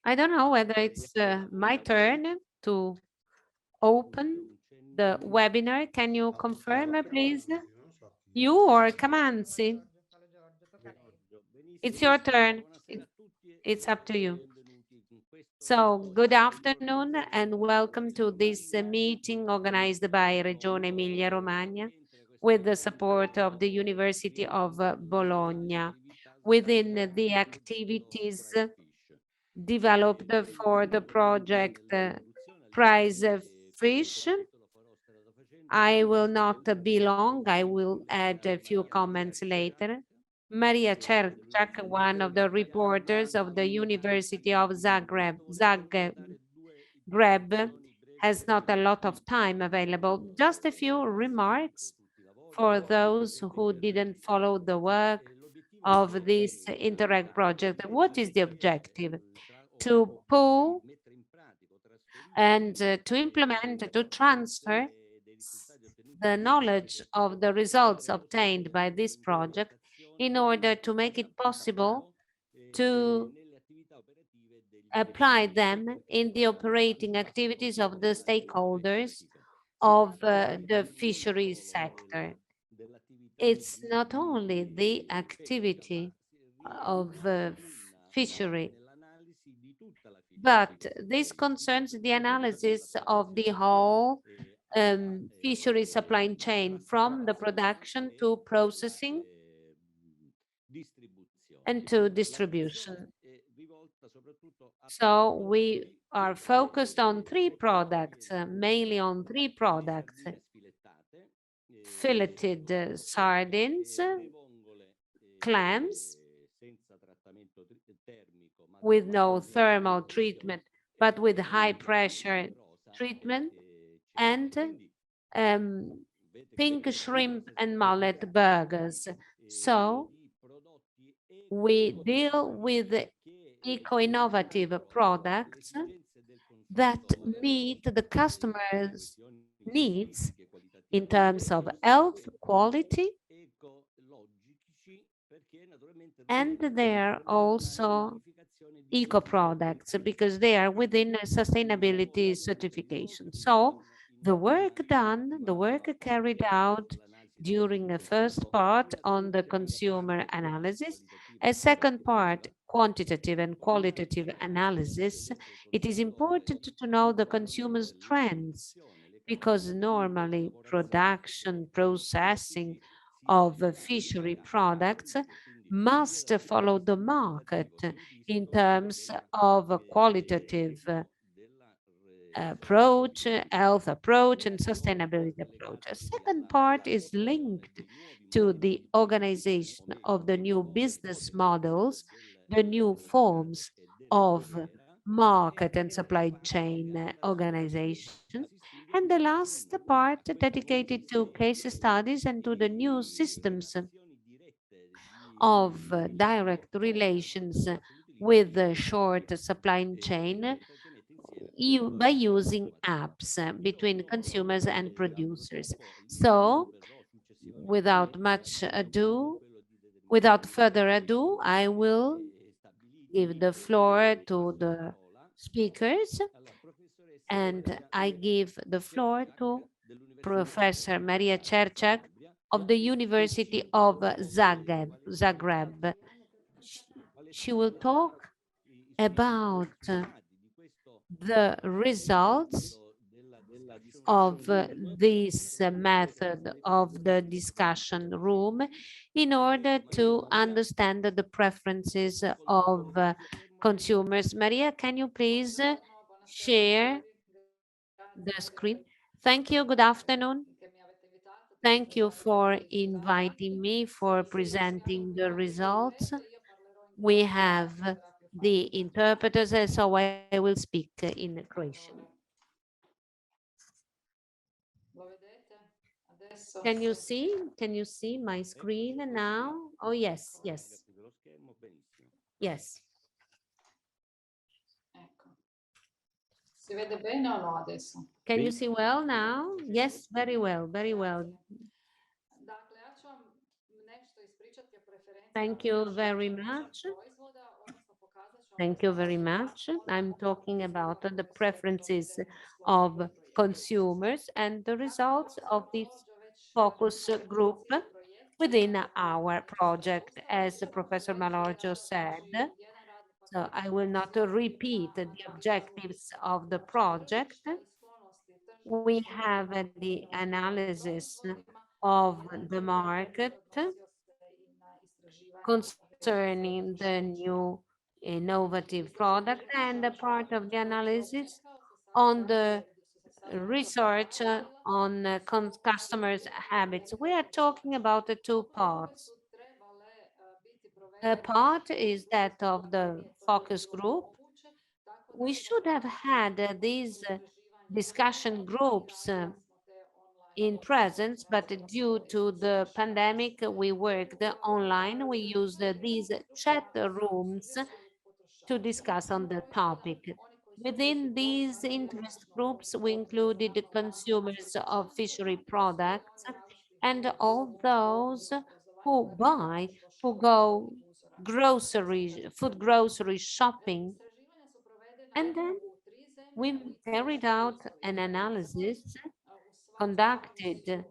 I don't know whether it's my turn to open the webinar. Can you confirm, please? You or Kamanzi? It's your turn. It's up to you. So, good afternoon and welcome to this meeting organized by Regione Emilia-Romagna with the support of the University of Bologna within the activities developed for the project Prizefish. I will not be long. I will add a few comments later. Maria Cerchak, one of the reporters of the University of Zagreb, has not a lot of time available. Just a few remarks for those who didn't follow the work of this Interreg project. What is the objective? To pull and to implement, to transfer the knowledge of the results obtained by this project in order to make it possible to apply them in the operating activities of the stakeholders of the fisheries sector. It's not only the activity of fishery, but this concerns the analysis of the whole fishery supply chain from the production to processing and to distribution. So we are focused on three products, mainly on three products: filleted sardines, clams with no thermal treatment, but with high pressure treatment, and pink shrimp and mullet burgers. So we deal with eco-innovative products that meet the customer's needs in terms of health, quality, and they are also eco products because they are within a sustainability certification. So the work done, the work carried out during a first part on the consumer analysis, a second part, quantitative and qualitative analysis. It is important to know the consumer's trends because normally production, processing of fishery products must follow the market in terms of qualitative approach, health approach, and sustainability approach. A second part is linked to the organization of the new business models, the new forms of market and supply chain organization. And the last part dedicated to case studies and to the new systems of direct relations with the short supply chain by using apps between consumers and producers. So without further ado, I will give the floor to the speakers, and I give the floor to Professor Maria Cerchak of the University of Zagreb. She will talk about the results of this method of the discussion room in order to understand the preferences of consumers. Maria, can you please share the screen? Thank you. Good afternoon. Thank you for inviting me for presenting the results. We have the interpreters, so I will speak in Croatian. Can you see? Can you see my screen now? Oh, yes, yes. Yes. Si vede bene o no adesso? Can you see well now? Yes, very well, very well. Dakle, ja ću vam nešto ispričati o preferencijama Thank you very much. proizvoda, odnosno Thank you very much. I'm talking about the preferences of consumers and the results of this focus group within our project, as Professor Malorgio said. So I will not repeat the objectives of the project. We have the analysis of the market concerning the new innovative product and a part of the analysis on the research on customers' habits. We are talking about the two parts. A part is that of the focus group. We should have had these discussion groups in presence, but due to the pandemic, we worked online. We used these chat rooms to discuss on the topic. Within these interest groups, we included the consumers of fishery products and all those who buy, who go food grocery shopping. And then we carried out an analysis conducted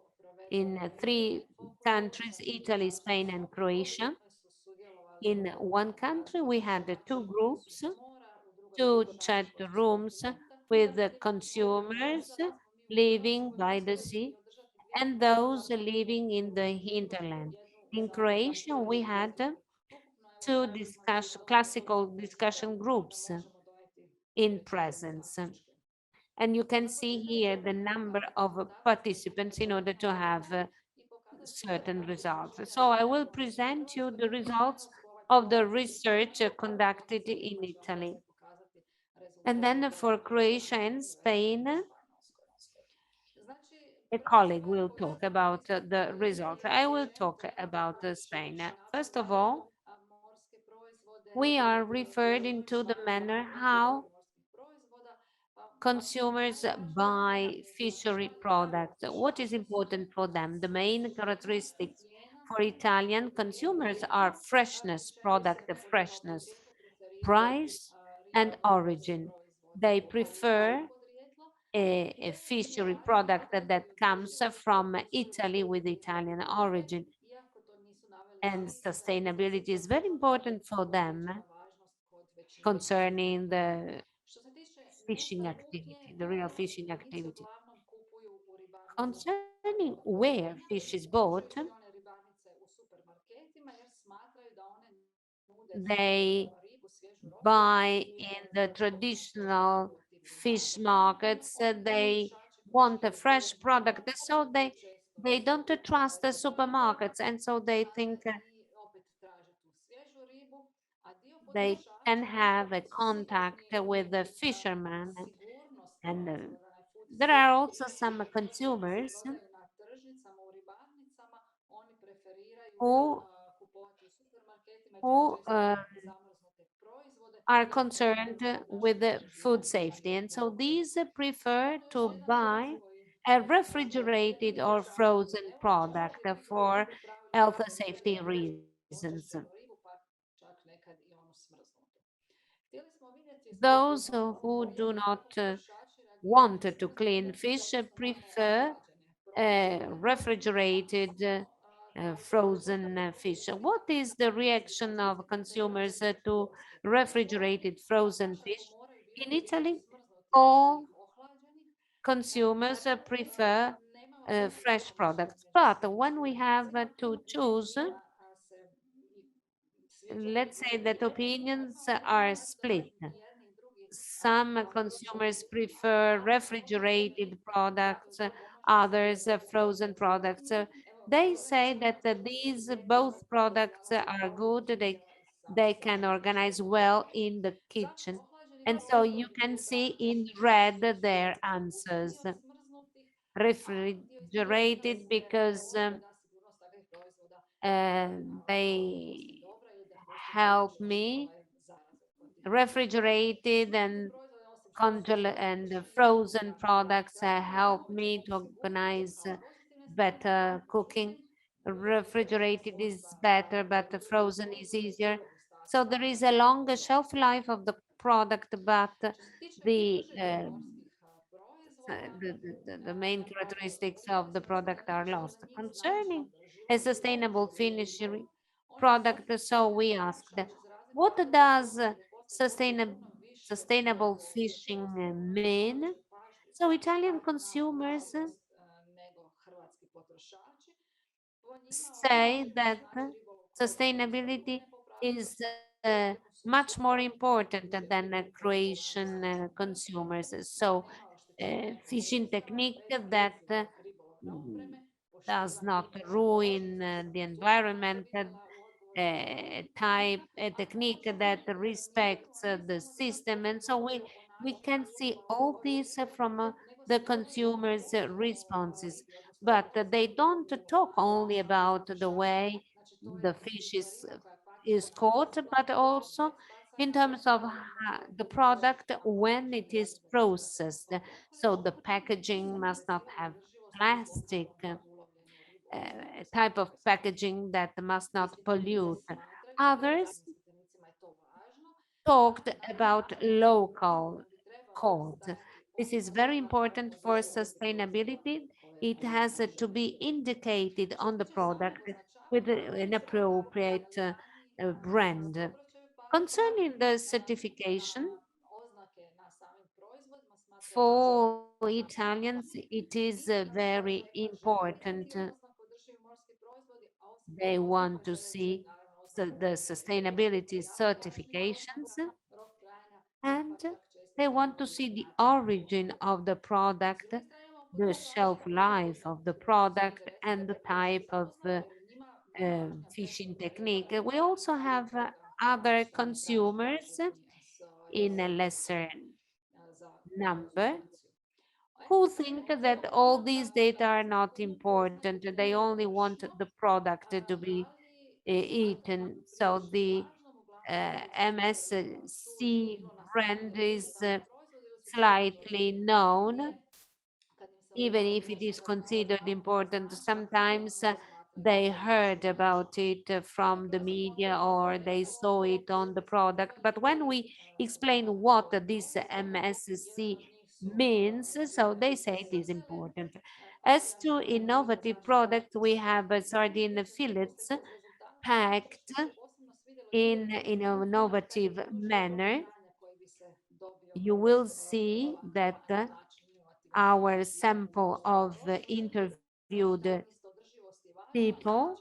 in three countries, Italy, Spain, and Croatia. In one country, we had two groups, two chat rooms with the consumers living by the sea and those living in the hinterland. In Croatia, we had two classical discussion groups in presence. And you can see here the number of participants in order to have certain results. So I will present you the results of the research conducted in Italy. And then for Croatia and Spain, a colleague will talk about the results. I will talk about Spain. First of all, we are referred into the manner how consumers buy fishery products. What is important for them? The main characteristics for Italian consumers are freshness, product freshness, price, and origin. They prefer a fishery product that comes from Italy with Italian origin. And sustainability is very important for them concerning the fishing activity, the real fishing activity. Concerning where fish is bought, they buy in the traditional fish markets. They want a fresh product, so they don't trust the supermarkets, and so they think they can have a contact with the fisherman. And there are also some consumers who who are concerned with the food safety. And so these prefer to buy a refrigerated or frozen product for health and safety reasons. Those who do not want to clean fish prefer refrigerated frozen fish. What is the reaction of consumers to refrigerated frozen fish? In Italy, all consumers prefer fresh products. But when we have to choose, let's say that opinions are split. Some consumers prefer refrigerated products, others frozen products. They say that these both products are good. They can organize well in the kitchen. And so you can see in red their answers. Refrigerated because they help me. Refrigerated and frozen products help me to organize better cooking. Refrigerated is better, but the frozen is easier. So there is a longer shelf life of the product, but Što se tiče the održivih morskih proizvoda, the main dakle, characteristics of the ukoliko se product are ograničimo lost. na njih, znači Concerning a održivost sustainable ribolova, fishery oni product, apsolutno so stavljaju we asked, potrošače za razliku od what Europske does unije gdje postoji sustainable puno više sustainable fishing osjetljivosti prema mean? ekološkoj So pažnji Italian na consumers plavost nego hrvatski potrošači. Po njima say održivost that znači ribolov koji koristi sustainability ribljine popravke is u much more ekosustavu important gdje than ribe Croatian se consumers. da So, nema oštećenja fishing ekosustava technique bez that invazivne ribolovne mm, opreme, does poštivanje not ekoloških ruin the standarda. Ja sam environment, vidjela u odgovoru na upit, type, a a technique možemo that li, mi respects idemo ne the samo da sad system. And so govorimo o we načinu can see ribolova all koji this je, from nego the se govori o consumers' responses. ribi, odnosno But they obvezi don't talk ribolova only about the way Znači, to the je fish cisterina koja je is pakovana caught, but bez also in bacanja terms of the product when it is processed. svog So okoliša the i packaging isto must not ciljeve have održivosti uz plastic, lokalno ulovljenu ribu, odnosno type ekološke of proizvode. packaging that must not Ispitanici pollute. smatraju, Others našim ispitanicima je to važno, talked da about nacionalni local zakon bi trebao code. stajati This u is very nazivu important for održivih proizvoda sustainability. koje It has to želimo. be indicated Što se on the tiče samog product with označavanja, an isto tako appropriate Italijani brand. se obraćaju pažnja Concerning the certification, na oznake na samim proizvodima, smatraju da su for Italians, važni. it is I na kraju very ima želju important. vidjeti oznak održivi morski proizvodi, a osim They tih want oznaka to žele vidjeti see naravno oznaku the porijekla. sustainability Važnija certifications, oznaka, rok trajanja ili pa and čak često they want to spomenuti see the način origin proizvodnje. of the S product, druge strane imamo the shelf potrošače koji life of the su product, and the zainteresirani type za of oznaku jer njima vrlo važna fishing preporuka technique. je We also have da other oni traže consumers zaštitni in a lesser certifikat za number konzumaciju. who think Eksploatacija that all these uzoraka data are danas not imaju oznaku important. They only want biologično, the product to be ali smatramo eaten. ju So prilično the važnom, uglavnom zato što su MSC bilo na brand strani is originalni proizvodi ili su slightly prilagođeni known, prije kad im se even otvarao if it is ulazak considered nova important. značka, Sometimes smatraju they da su heard about važni. it Ovaj from the proizvod može media imati or they saw ekološko it on the product. But when ili we explain what this proizvod, MSC jedan od njih su means, so they say it is srcevi, important. As to Adriatic innovative products, we have sardine fillets packed što mi se posebno svidjelo je in vidjeti an kad je innovative pružio opis manner. znanja koji bi se dobio You kroz will see that ovakav način inovativan our sample proizvoda. of Prošli interviewed ta održivost je važna, people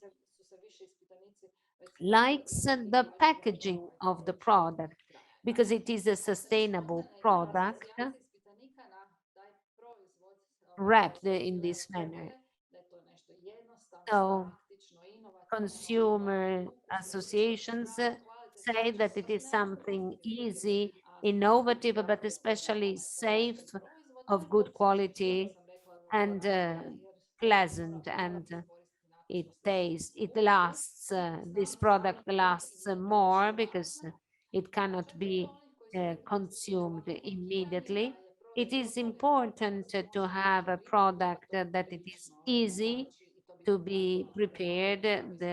čak su se više ispitanici već spomenuli likes da the vidimo već da packaging ovaj of the rok product trajanja. because it is a sustainable Spontana je product reakcija ispitanika na taj proizvod wrapped postoje in dvije this manner. podjele, da je to nešto jednostavno, So praktično, inovativno i po consumer ukusu i associations zdravlju, kvalitetno, say znači that it sve is neophodne something easy, a innovative, praktično but especially safe, ovakav proizvod. of good Kako quality, sam rekla, vrlo and ranjiv jer pleasant, mora and se koristiti nakon it što se tastes, it uzgoj. lasts, this Stalno se product moram lasts priupitati da li to baš more i because važno. it A cannot što se tiče be onih koji su interesirani za consumed pakiranje, da immediately. je It proizvod is toliko important da se to može have a konzumirati, onda product to that it is prilično easy znači i to bi to tako be trebalo prepared proizvoditi.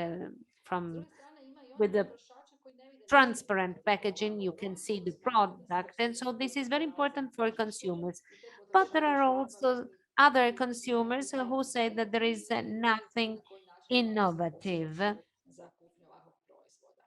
S from druge strane ima i onih with the potrošača koji ne vide ništa transparent u packaging, ovakvom you can see proizvodu, the smatraju da se product. And krši so this is very razum important for tržišta consumers. i te But there are potrošače also obavijesti other i consumers who say pitanje that there is nothing na koji način oni se innovative. odlučuju za kupnju ovakvog proizvoda.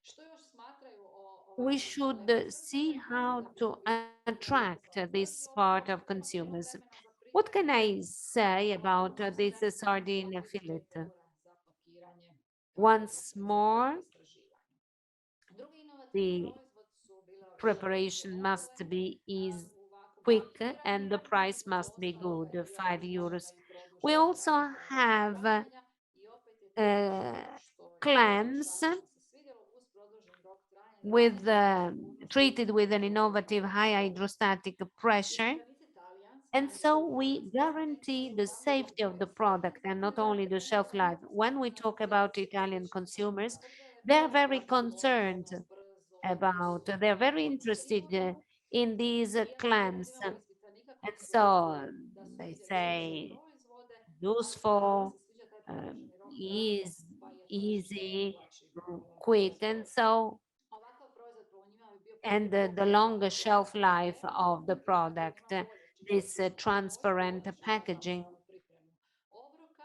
Što još smatraju o We ovakvim should elementima see i kažu how da bi to prilikom attract svakog this proizvoda part of trebalo malo consumers. vremena za What can pripremu, I say about plus this vremena sardine također fillet? temperatura za pakiranje Once za daljnje more, istraživanje. Drugi inovativni the proizvod su bile ove šibenske preparation omule must be is u ovakvom quick and pakiranju. the price Između must be ostaloga je good, bila 5 označena euros. i We produžena also validnost have trajanja i opet je to uh, nešto što je clams potrošačima se svidjelo uz produžen rok trajanja with i sigurnost treated with an proizvoda. innovative high hydrostatic pressure. Ispitanici talijanski And so su we guarantee the spomenuli safety of the da su product and not only the shelf life. When we talk about Italian consumers, they are very concerned about, they're very interested in these Opet clams. imamo ispitanika And koji se so pohvaljuju da su they izabrali za say proizvode, ali im useful, se sviđa taj produženi rok trajanja, ease, pa je easy, lakši quick, proizvod. and so Ovakav proizvod po njima bi bio and potpuno the okej longer za shelf life pripremu, of the ako product, ima bolje this čišćenje transparent posuđa za packaging. samu pripremu obroka.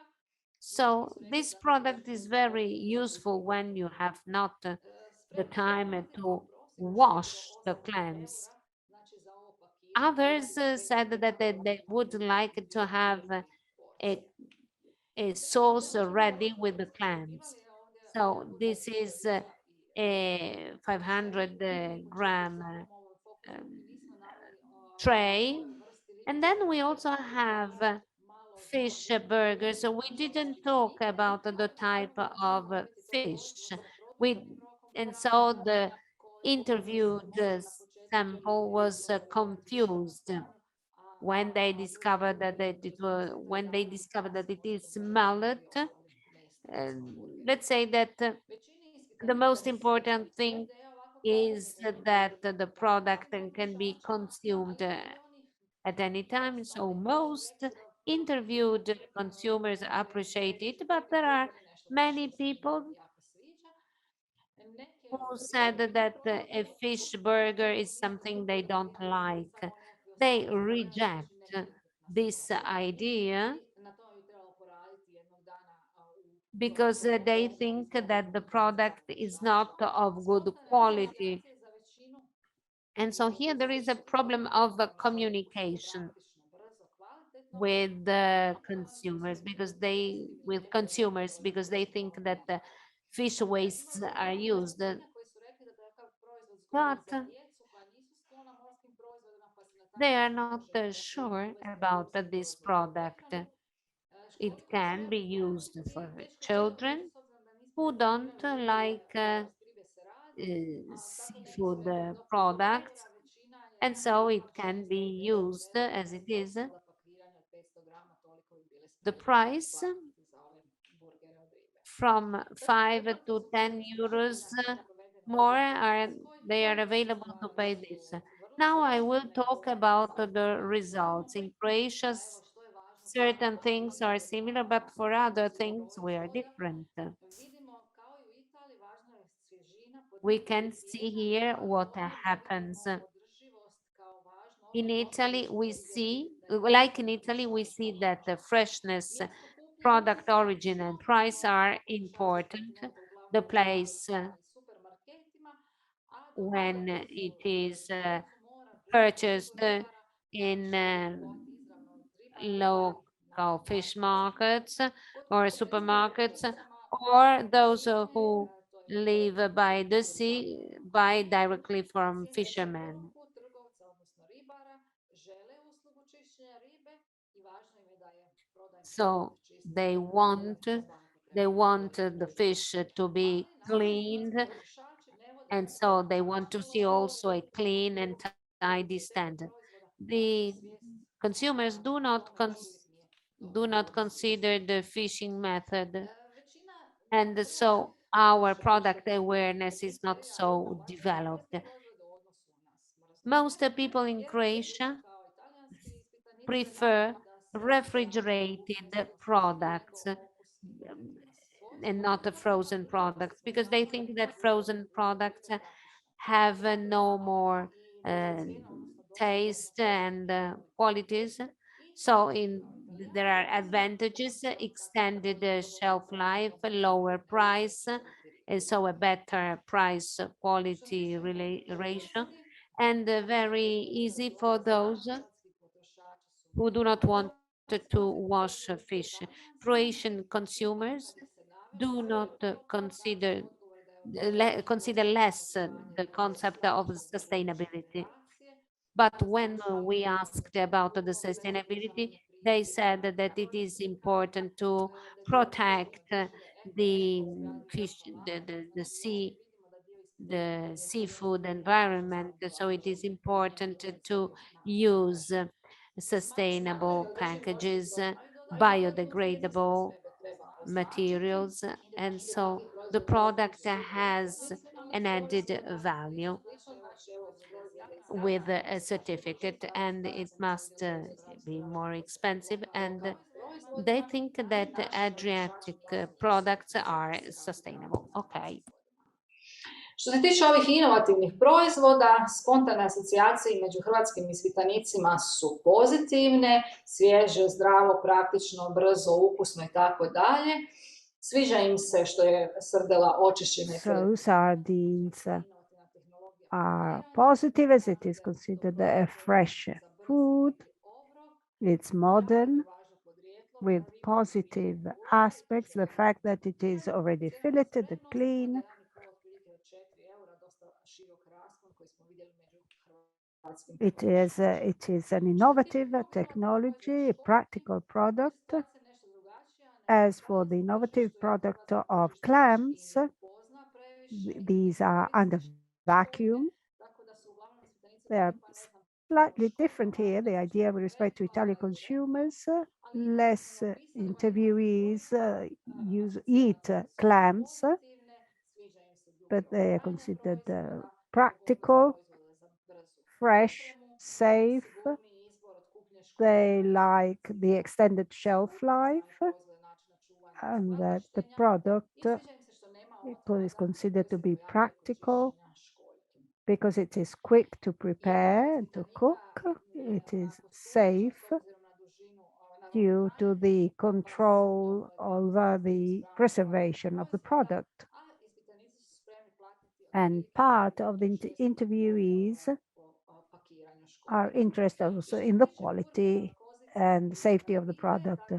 Znači So su rekli this da taj product proizvod is bi very trebalo useful koristiti when you have not the Spremni su time naveli kao to prosjek 6 do wash the 8 clams. eura, znači za ovo pakiranje Others od said 500 that grama they would ili like to have 2 ili 3 a, porcije. a Međutim, sauce ono što ready moramo with the podcrtati, clams. Italija je ovdje So jako this dobro is štediša i a želi 500 i u početku gram su u tom ovoj fokus grupi um, nismo naveli tray. kojoj vrsti ribe And se then we radi, also ali have barem malo fish znamo burgers. So we didn't nažalost talk nismo. about the Ali type naravno možemo of napraviti to fish. povezano sa We produktovanim rokom and trajanja so the koji se interviewed može na početku sample was provjeriti više na confused dlanu, a when they discovered that it možete is provjeriti na mullet. i ostalim mesnim, recimo Let's burgerima. say that Većini the ispitanika most ne sviđa important thing ideja ovakvog is packaging koji that uvodi the transparentnost product za can be potrošača, a consumed ima i onih at any time. So koji su most rekli da interviewed consumers appreciate it, but there are proizvodi nešto baš many im se people jako sviđa. Neke who said drugi that a proizvodi fish uopće burger nisu is bitni, something they don't nego like. samo nekakvi They ostaci hrane, reject znači nebitna this su oni. idea I na tome bi trebalo poraditi jednog dana u tom because they procesu think izbora that the produktova za product is potrošača. not of good Spontane quality. asocijacije za većinu And so here there is a potrošača problem of žele nešto communication praktično, brzo, kvalitetno, with a the pakovane su consumers because uvijesti ili because they think that the fish Imali wastes smo are par used. gostovinja koji su rekli da takav proizvod zgodan But za djecu koja nisu sklona morskim proizvodima, pa se na taj they are način not može sure uvesti about morski this proizvodi u product. prehranu. It Školski can be savjet used for znanosti teško je reći children s obzirom da nismo who don't definirali o koje like vrsti ribe se radi, tako neki su seafood rekli do 5 products, eura, većina je and so it ima can šansu be used da as it is. dosada pakiranja od 500 grama, toliko bi bili The spremni price platiti za ove burgere od ribe. from 5 Pretplate to su 10 cijene euros natječaja provedene u more are Hrvatskoj they are available to pay this. su vrlo Now I slične, will ne talk poznajemo about sad the samo, results. In Croatia, a evo što je važno za certain things are similar, but for other things we are proizvoda. different. Vidimo kao i u Italiji važna je svježina, We podrijetlo can see proizvedena, here what ovdje happens. navodimo održivost kao važno, In opet Italy, okoliš we uvjeti see, da je like in potrebno Italy, we potrošačima see that the olakšati. freshness, Mjesto kupnje product nismo origin, and obično price are potrošači u important. kontinentu The uglavnom place nalazimo u supermarketima, a dobavljač when it is koncu mora kupiti purchased kod ribara, in želi kupovati izravno od ribara i local naravno fish plaća cijenu. markets Kod or obiteljskih supermarkets, kućama or those većine, who to je live by the sea buy directly from sjedilaca fishermen. poruku trgovca, odnosno ribara, žele uslugu čišćenja ribe i važno im je da je prodajni So proizvod čist i svakako treba they want kontrolirati. the fish to be Ali naravno hrvatski cleaned, potrošači ne vode and računa so o they want to see načelu also a clean and tidy stand. kvalitetu proizvoda, The imaju svijest consumers o tome da još uvijek nije do dovoljno not svijest. consider the fishing method, Većina and država so our potrošača product awareness is not percipira so ovakve developed. vrste proizvoda u odnosu na Most smrznute, people in jer isto Croatia kao italijanski ispitanici prefer smatraju da se radi o refrigerated usluzi products nego okusnim uvjetima. and Svojstvo not the hrvatskog frozen trgovca products smo because they nazvali think that frozen products have no more i neprocjenjivo, odnosno doslovno taste and bescjenjivo. qualities. I So mi in kao there Italijani are nastojimo advantages, takav extended proizvod shelf dovoditi sa life, što lower većom price, and kvaliteti so a ribe. better price Što se quality tiče ratio, mogućnosti, and very easy for those hrvatski potrošači su who do not want to rasplazni, wash fish. talijanski Croatian ipak consumers kada se do naveli not daće odgovor da je consider održivost less očuvanje the concept of proizvoda za iduće sustainability. generacije, But da se when we šalje asked about the ulog vezan za sustainability, državne they pristupe said that it is korisnika, important to da je to protect održive the izgradnje fish, ekolanac. the Znači ovdje sea, vidimo da dio ispitanika the je seafood tražio environment. samo So it is plaćanje, important ne to vezano na use Smatraju sustainable da packages, održivost biodegradable materials, and so the product has an added value with a certificate, and it must be more expensive. And They think that Adriatic products are sustainable. Okay. Što se tiče ovih inovativnih proizvoda, spontane asocijacije među hrvatskim ispitanicima su pozitivne, svježe, zdravo, praktično, brzo, ukusno i tako dalje. Sviđa im se što je srdela očišćena i So sardines are positive as it is considered a fresh food. It's modern with positive aspects. The fact that it is already filleted and clean. It is an innovative technology, a practical product. As for the innovative product of clams, these are under vacuum. They are slightly different here. The idea with respect to Italian consumers, less interviewees eat clams, but they are considered practical, fresh, safe. They like the extended shelf life, and that the product is considered to be practical because it is quick to prepare and to cook. It is safe due to the control over the preservation of the product. And part of the interviewees are interested also in the quality and safety of the product.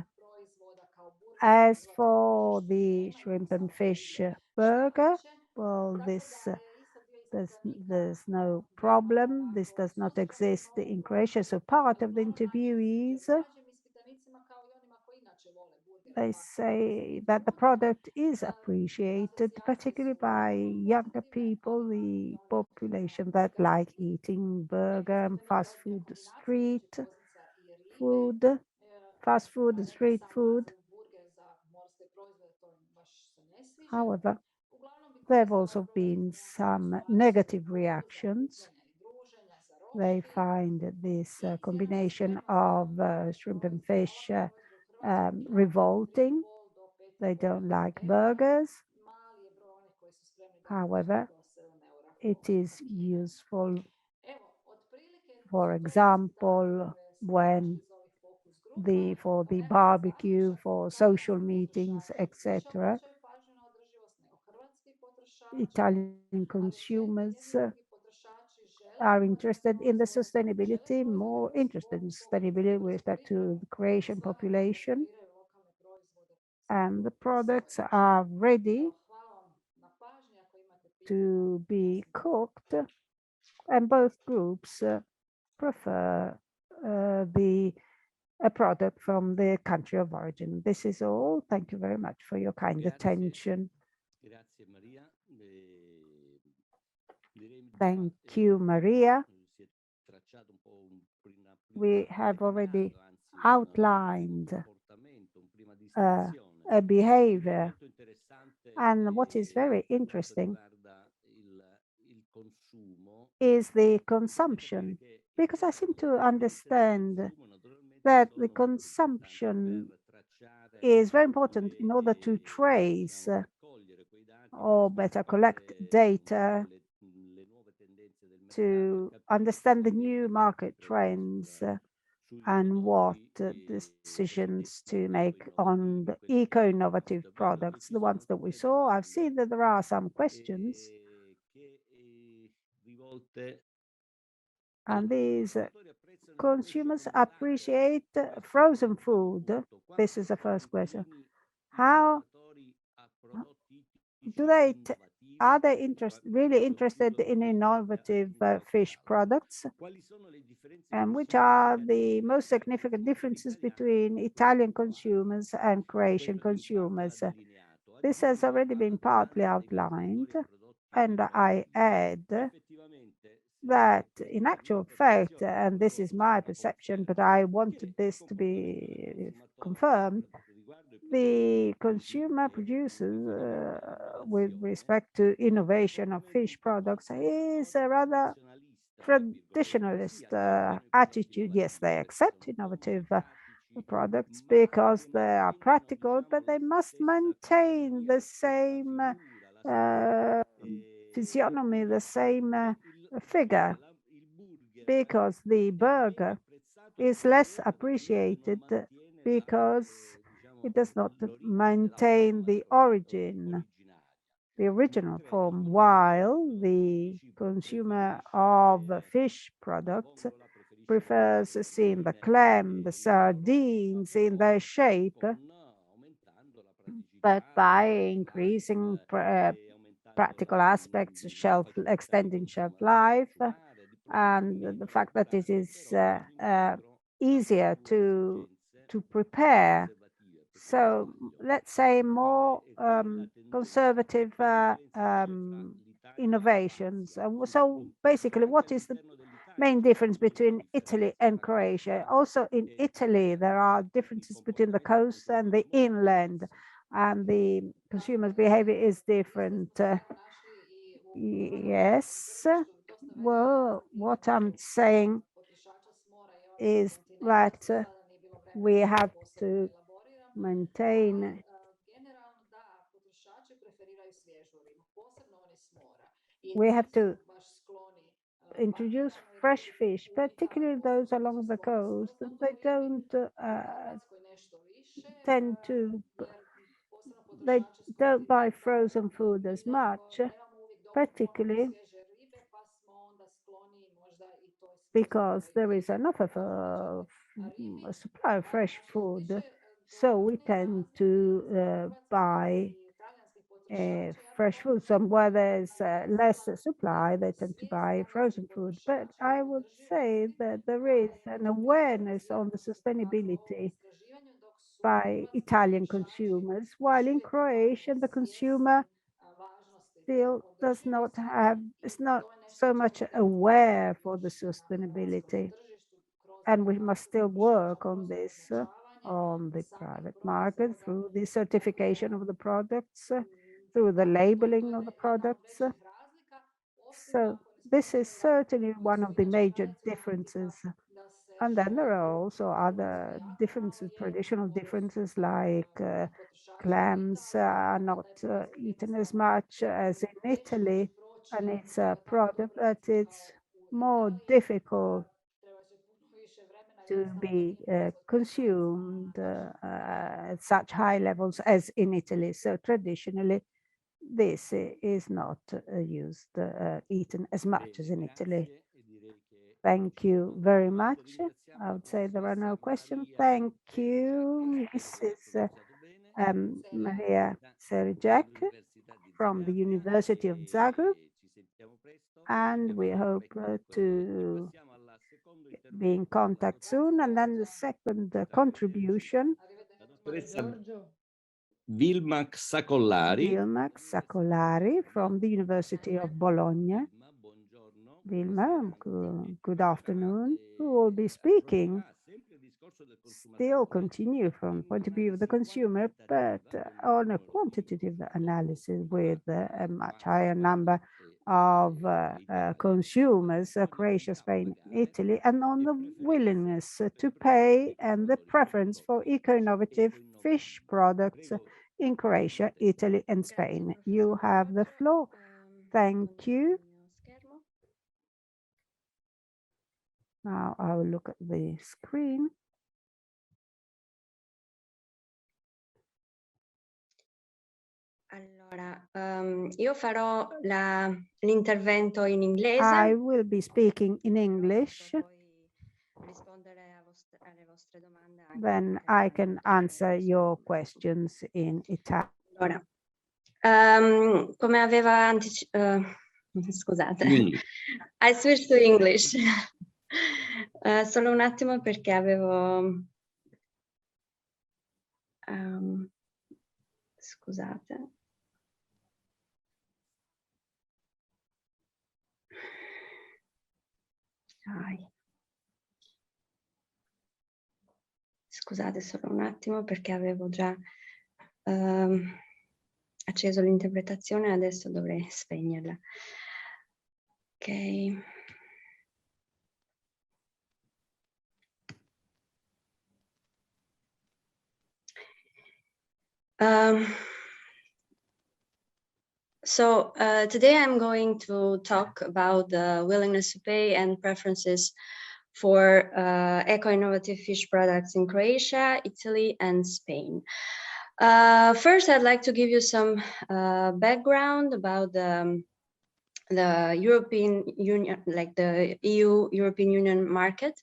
As for the shrimp and fish burger, well, there's no problem. This does not exist in Croatia. So part of the interviewees, they say that the product is appreciated, particularly by younger people, the population that like eating burger and fast food, street food, fast food and street food. However, there have also been some negative reactions. They find this combination of shrimp and fish revolting. They don't like burgers. However, it is useful, for example, when for the barbecue, for social meetings, etc. Italian consumers are interested in the sustainability, more interested in sustainability with respect to the Croatian population. And the products are ready to be cooked, and both groups prefer a product from the country of origin. This is all. Thank you very much for your kind attention. Thank you, Maria. We have already outlined a behavior. And what is very interesting is the consumption, because I seem to understand that the consumption is very important in order to trace or better collect data to understand the new market trends and what decisions to make on the eco-innovative products, the ones that we saw. I've seen that there are some questions, and these consumers appreciate frozen food. This is the first question. How are they really interested in innovative fish products? And which are the most significant differences between Italian consumers and Croatian consumers? This has already been partly outlined, and I add that in actual fact, and this is my perception, but I wanted this to be confirmed, the consumer producers with respect to innovation of fish products is a rather traditionalist attitude. Yes, they accept innovative products because they are practical, but they must maintain the same physiognomy, the same figure, because the burger is less appreciated because it does not maintain the origin, the original form, while the consumer of fish products prefers seeing the clam, the sardines in their shape, but by increasing practical aspects, extending shelf life, and the fact that it is easier to prepare. So let's say more conservative innovations. So basically, what is the main difference between Italy and Croatia? Also in Italy, there are differences between the coast and the inland, and the consumer's behavior is different. Yes, well, what I'm saying is that we have to maintain we have to introduce fresh fish, particularly those along the coast. They don't tend to, they don't buy frozen food as much, particularly because there is enough of a supply of fresh food. So we tend to buy fresh food. Somewhere there's less supply, they tend to buy frozen food. But I would say that there is an awareness on the sustainability by Italian consumers, while in Croatia, the consumer still does not have, is not so much aware for the sustainability. And we must still work on this, on the private market through the certification of the products, through the labeling of the products. So this is certainly one of the major differences. And then there are also other differences, traditional differences, like clams are not eaten as much as in Italy, and it's a product that it's more difficult to be consumed at such high levels as in Italy. So traditionally, this is not eaten as much as in Italy. Thank you very much. I would say there are no questions. Thank you, Mrs. Maria Serjek from the University of Zagreb. And we hope to be in contact soon. And then the second contribution. Vilma Sacolari from the University of Bologna. Vilma, good afternoon. Who will be speaking? Still continue from the point of view of the consumer, but on a quantitative analysis with a much higher number of consumers, Croatia, Spain, Italy, and on the willingness to pay and the preference for eco-innovative fish products in Croatia, Italy, and Spain. You have the floor. Thank you. Now I will look at the screen. Allora, io farò l'intervento in inglese. I will be speaking in English. Then I can answer your questions in Italian. Allora, come aveva scusate, I switch to English. Solo un attimo perché avevo scusate. Scusate solo un attimo perché avevo già acceso l'interpretazione, adesso dovrei spegnerla. Ok. Today I'm going to talk about the willingness to pay and preferences for eco-innovative fish products in Croatia, Italy, and Spain. First, I'd like to give you some background about the European Union, like the EU European Union market.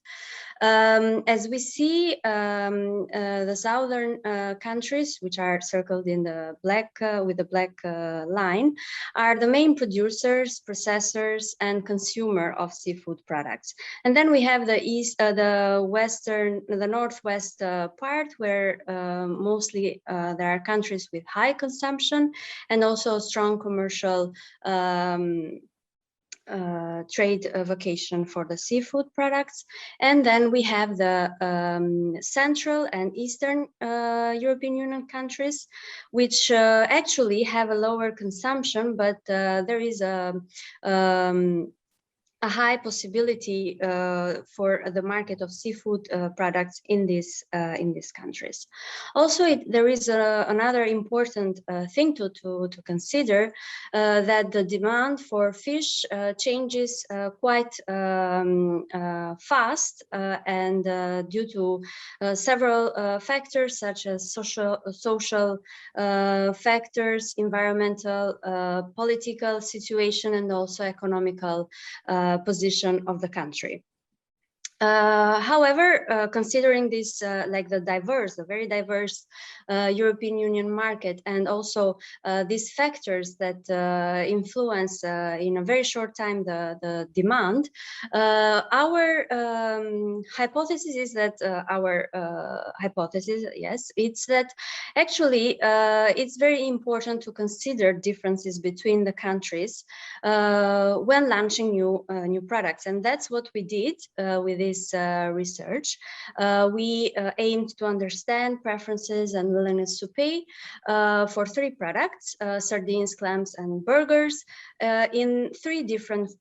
As we see, the southern countries, which are circled in the black with the black line, are the main producers, processors, and consumer of seafood products. And then we have the the northwest part, where mostly there are countries with high consumption and also strong commercial trade vocation for the seafood products. And then we have the Central and Eastern European Union countries, which actually have a lower consumption, but there is a high possibility for the market of seafood products in these countries. Also, there is another important thing to consider, that the demand for fish changes quite fast, and due to several factors such as social factors, environmental, political situation, and also economical position of the country. However, considering this, like the very diverse European Union market, and also these factors that influence in a very short time the demand, our hypothesis is that it's that actually it's very important to consider differences between the countries when launching new products, and that's what we did with this research. We aimed to understand preferences and willingness to pay for 3 products, sardines, clams, and burgers, in 3 different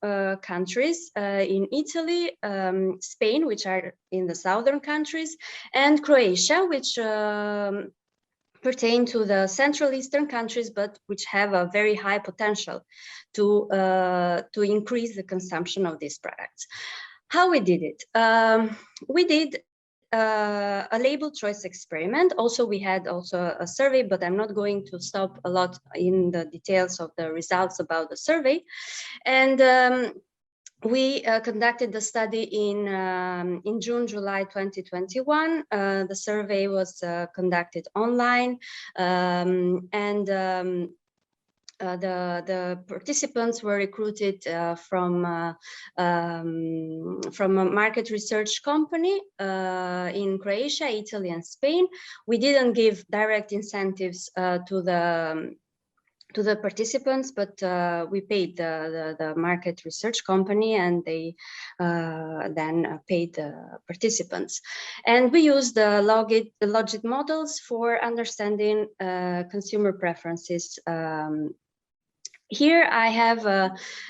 countries, in Italy, Spain, which are in the southern countries, and Croatia, which pertain to the Central Eastern countries, but which have a very high potential to increase the consumption of these products. How we did it? We did a label choice experiment. Also, we had also a survey, but I'm not going to stop a lot in the details of the results about the survey. And we conducted the study in June, July 2021. The survey was conducted online, and the participants were recruited from a market research company in Croatia, Italy, and Spain. We didn't give direct incentives to the participants, but we paid the market research company, and they then paid the participants. And we used the logic models for understanding consumer preferences. Here I have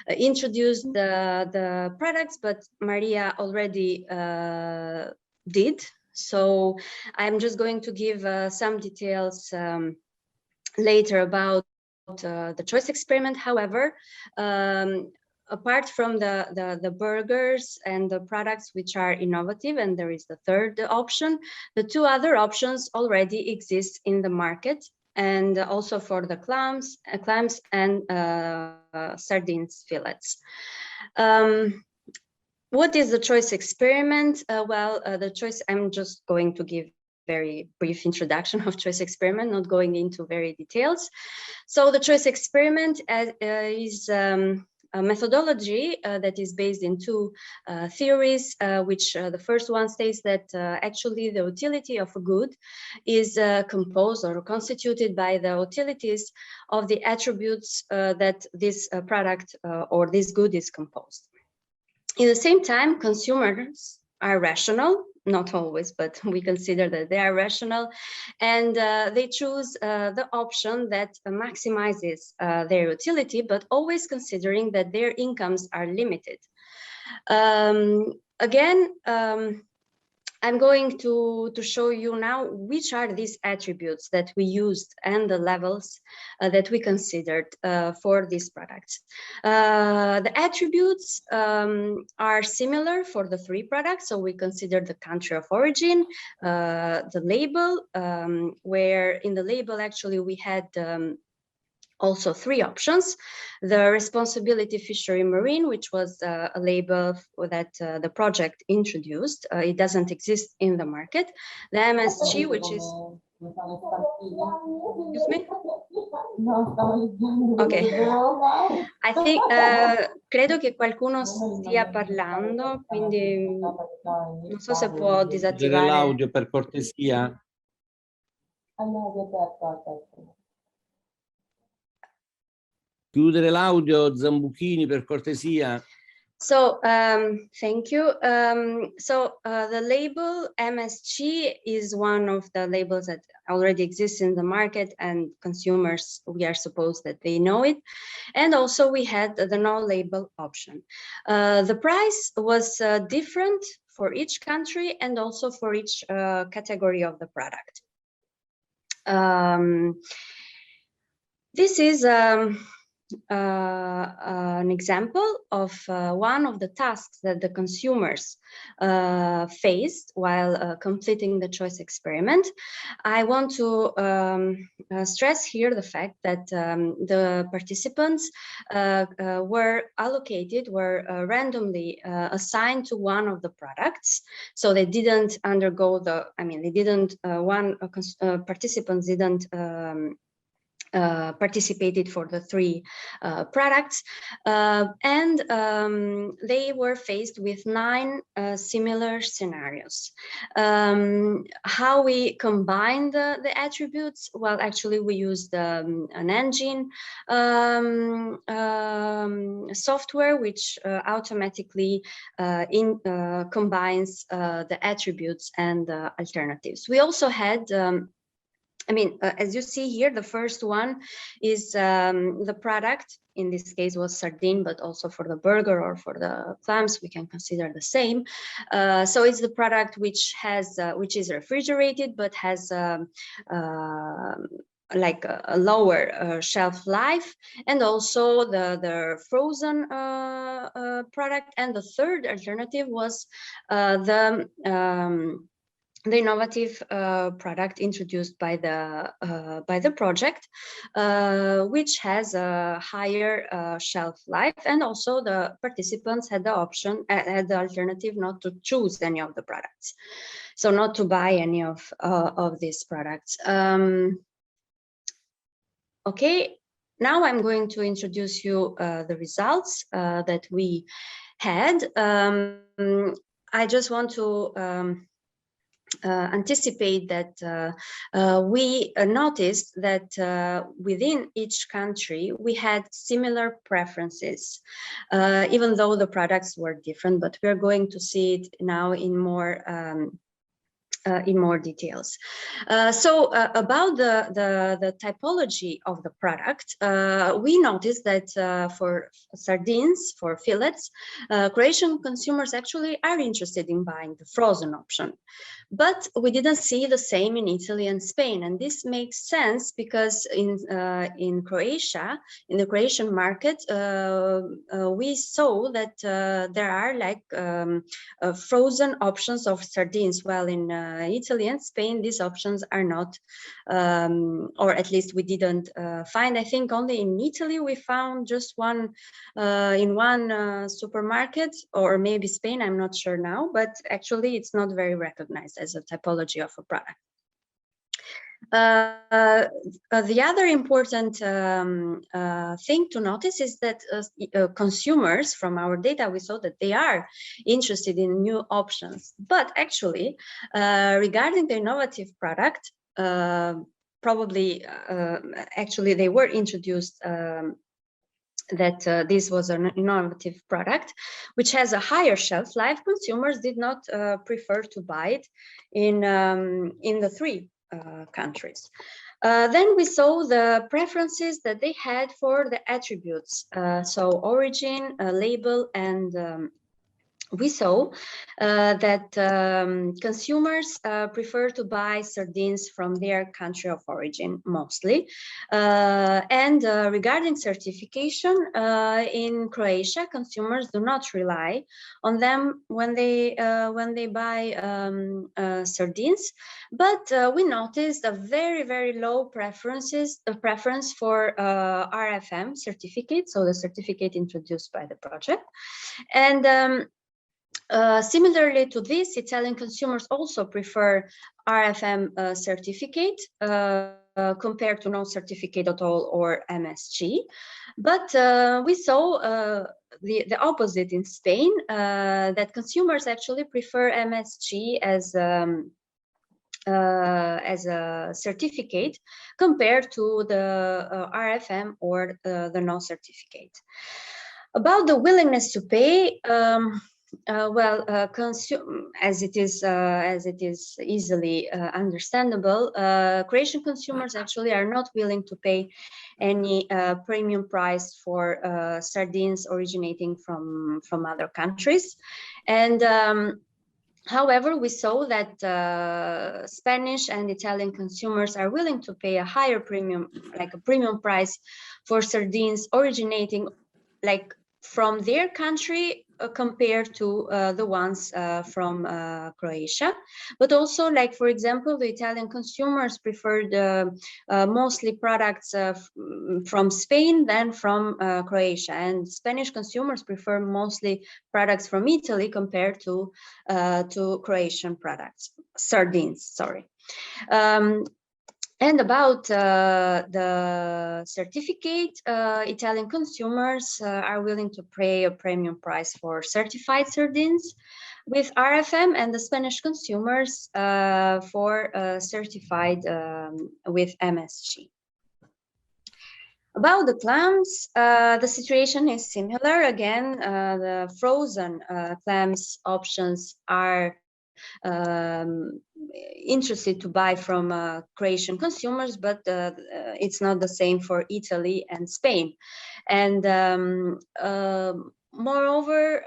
introduced the products, but Maria already did. So I'm just going to give some details later about the choice experiment. However, apart from the burgers and the products which are innovative, and there is the third option, the 2 other options already exist in the market, and also for the clams and sardines fillets. What is the choice experiment? The choice, I'm just going to give very brief introduction of choice experiment, not going into very details. So the choice experiment is a methodology that is based in 2 theories, which the first one states that actually the utility of a good is composed or constituted by the utilities of the attributes that this product or this good is composed. In the same time, consumers are rational, not always, but we consider that they are rational, and they choose the option that maximizes their utility, but always considering that their incomes are limited. Again, I'm going to show you now which are these attributes that we used and the levels that we considered for these products. The attributes are similar for the three products. So we considered the country of origin, the label, where in the label actually we had also three options: the responsibility fishery marine, which was a label that the project introduced. It doesn't exist in the market. The MSG, which is, excuse me? Okay. I think, credo che qualcuno stia parlando, quindi non so se può disattivare l'audio per cortesia. Chiudere l'audio, Zambuchini, per cortesia. So, thank you. The label MSG is one of the labels that already exists in the market, and consumers, we are supposed that they know it. And also we had the no label option. The price was different for each country and also for each category of the product. This is an example of one of the tasks that the consumers faced while completing the choice experiment. I want to stress here the fact that the participants were randomly assigned to one of the products. So they didn't undergo the, participants didn't participated for the three products, and they were faced with 9 similar scenarios. How we combine the attributes? Well, actually we used an engine software which automatically combines the attributes and the alternatives. We also had as you see here, the first one is the product. In this case was sardine, but also for the burger or for the clams, we can consider the same. So it's the product which has, which is refrigerated, but has like a lower shelf life, and also the frozen product. And the third alternative was the innovative product introduced by the project, which has a higher shelf life, and also the participants had the option, had the alternative not to choose any of the products, so not to buy any of these products. Okay, now I'm going to introduce you the results that we had. I just want to anticipate that we noticed that within each country we had similar preferences, even though the products were different, but we're going to see it now in more details. So about the typology of the product, we noticed that for sardines, for fillets, Croatian consumers actually are interested in buying the frozen option. But we didn't see the same in Italy and Spain, and this makes sense because in Croatia, in the Croatian market, we saw that there are like frozen options of sardines, while in Italy and Spain these options are not, or at least we didn't find. I think only in Italy we found just one in one supermarket, or maybe Spain, I'm not sure now, but actually it's not very recognized as a typology of a product. The other important thing to notice is that consumers, from our data, we saw that they are interested in new options. But actually, regarding the innovative product, probably actually they were introduced that this was an innovative product which has a higher shelf life. Consumers did not prefer to buy it in the three countries. Then we saw the preferences that they had for the attributes, so origin, label, and we saw that consumers prefer to buy sardines from their country of origin mostly. And regarding certification, in Croatia, consumers do not rely on them when they buy sardines. But we noticed a very low preference for RFM certificate, so the certificate introduced by the project. And similarly to this, Italian consumers also prefer RFM certificate compared to no certificate at all or MSG. But we saw the opposite in Spain, that consumers actually prefer MSG as a certificate compared to the RFM or the no certificate. About the willingness to pay, as it is easily understandable, Croatian consumers actually are not willing to pay any premium price for sardines originating from other countries. And however, we saw that Spanish and Italian consumers are willing to pay a higher premium, like a premium price for sardines originating from their country compared to the ones from Croatia. But also, for example, the Italian consumers preferred mostly products from Spain than from Croatia, and Spanish consumers prefer mostly products from Italy compared to Croatian products, sardines, sorry. And about the certificate, Italian consumers are willing to pay a premium price for certified sardines with RFM, and the Spanish consumers for certified with MSG. About the clams, the situation is similar. Again, the frozen clams options are interested to buy from Croatian consumers, but it's not the same for Italy and Spain. And moreover,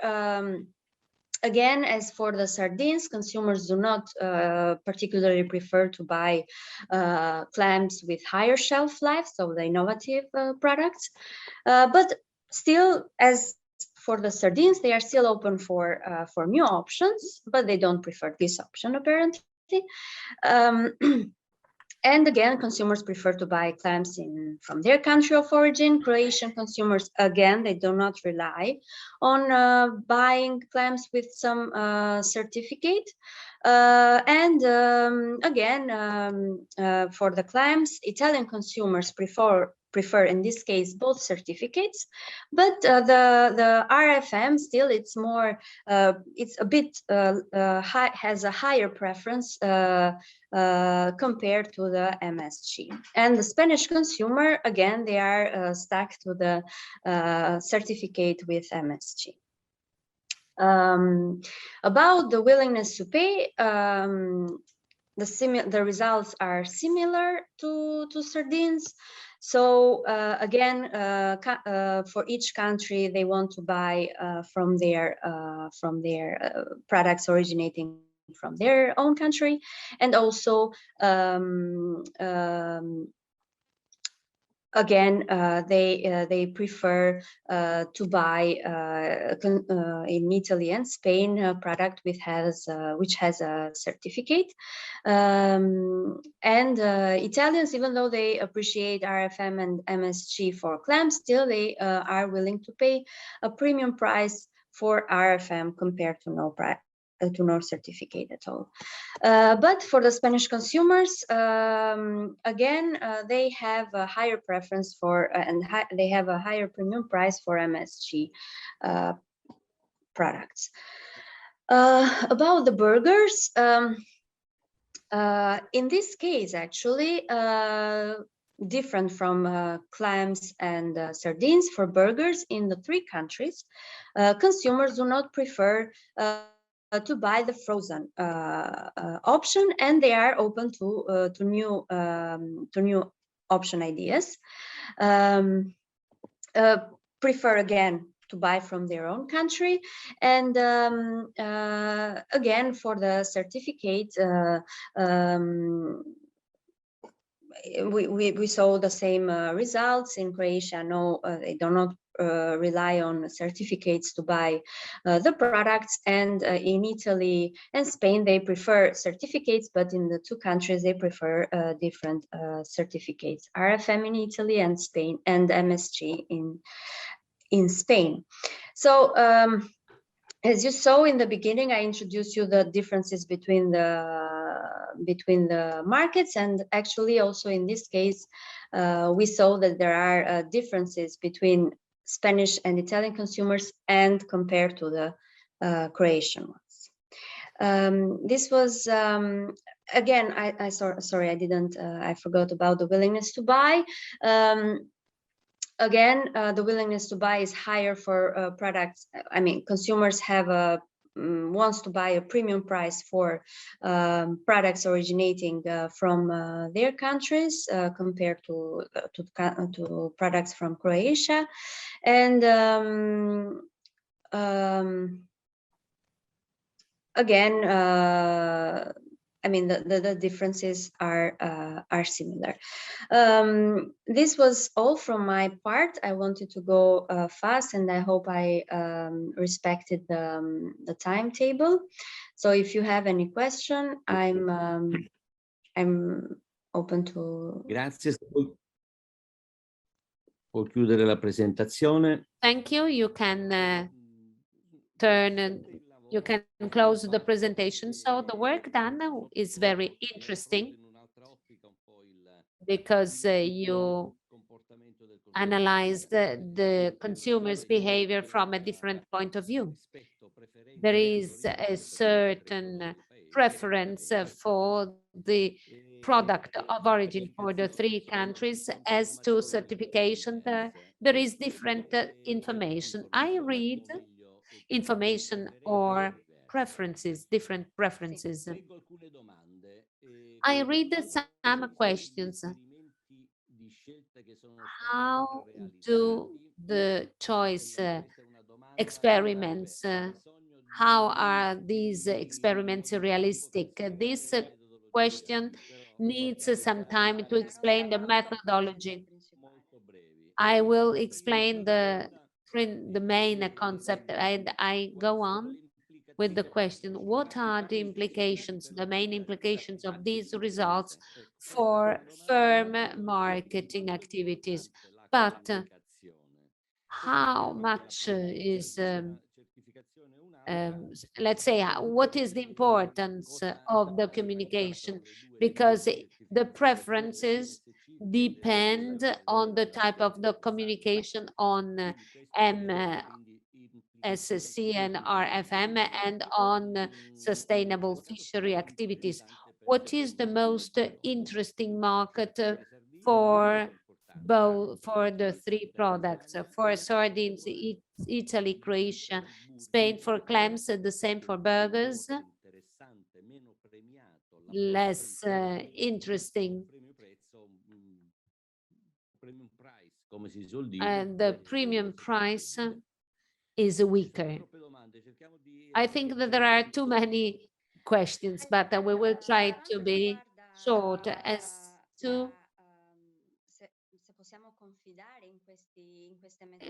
again, as for the sardines, consumers do not particularly prefer to buy clams with higher shelf life, so the innovative products. But still, as for the sardines, they are still open for new options, but they don't prefer this option apparently. And again, consumers prefer to buy clams from their country of origin. Croatian consumers, again, they do not rely on buying clams with some certificate. And again, for the clams, Italian consumers prefer in this case both certificates, but the RFM still it's more it's a bit high, has a higher preference compared to the MSG. And the Spanish consumer, again, they are stuck to the certificate with MSG. About the willingness to pay, the results are similar to sardines. So again, for each country, they want to buy from their products originating from their own country, and also again, they prefer to buy in Italy and Spain a product which has a certificate. And Italians, even though they appreciate RFM and MSG for clams, still they are willing to pay a premium price for RFM compared to no certificate at all. But for the Spanish consumers, again, they have a higher preference for, they have a higher premium price for MSG products. About the burgers, in this case, actually, different from clams and sardines, for burgers in the three countries, consumers do not prefer to buy the frozen option, and they are open to new option ideas. Prefer again to buy from their own country. And again, for the certificate, we saw the same results in Croatia. No, they do not rely on certificates to buy the products, and in Italy and Spain they prefer certificates, but in the two countries they prefer different certificates: RFM in Italy and Spain, and MSG in Spain. So as you saw in the beginning, I introduced you the differences between the markets, and actually also in this case, we saw that there are differences between Spanish and Italian consumers and compared to the Croatian ones. This was again, sorry, I didn't, I forgot about the willingness to buy. Again, the willingness to buy is higher for products. I mean, consumers have wants to buy a premium price for products originating from their countries compared to products from Croatia, and again, I mean, the differences are similar. This was all from my part. I wanted to go fast, and I hope I respected the timetable. So if you have any question, I'm open to. Grazie. Può chiudere la presentazione. Thank you. You can you can close the presentation. So the work done is very interesting because you analyzed the consumer's behavior from a different point of view. There is a certain preference for the product of origin for the three countries. As to certification, there is different information. I read information or preferences, different preferences. I read some questions. How do the choice experiments, how are these experiments realistic? This question needs some time to explain the methodology. I will explain the main concept, and I go on with the question: what are the implications, the main implications of these results for firm marketing activities? But how much is, let's say, what is the importance of the communication? Because the preferences depend on the type of the communication on SSC and RFM and on sustainable fishery activities. What is the most interesting market for both, for the three products? For sardines, Italy, Croatia, Spain; for clams, the same for burgers. Less interesting. And the premium price is weaker. I think that there are too many questions, but we will try to be short. As to,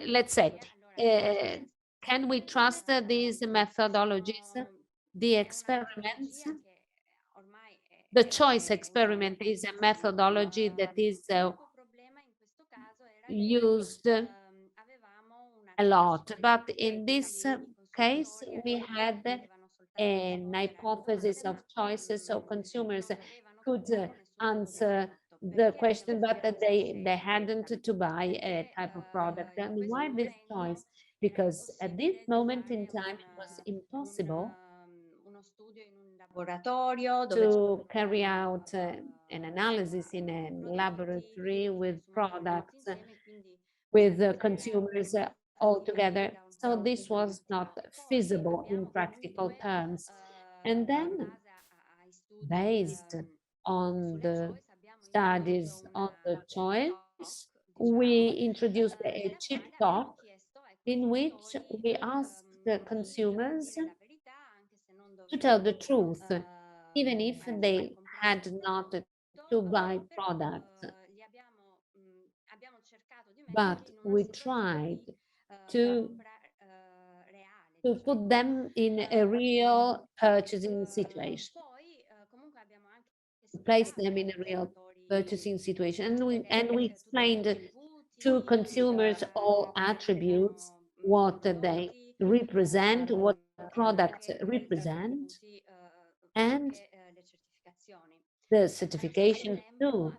let's say, can we trust these methodologies? The experiments, the choice experiment is a methodology that is used a lot, but in this case we had an hypothesis of choices, so consumers could answer the question, but that they hadn't to buy a type of product. And why this choice? Because at this moment in time it was impossible to carry out an analysis in a laboratory with products, with consumers all together. So this was not feasible in practical terms. And then, based on the studies on the choice, we introduced a chip talk in which we asked the consumers to tell the truth, even if they had not to buy products. But we tried to, to put them in a real purchasing situation, place them in a real purchasing situation. And we explained to consumers all attributes, what they represent, what products represent, and the certification too.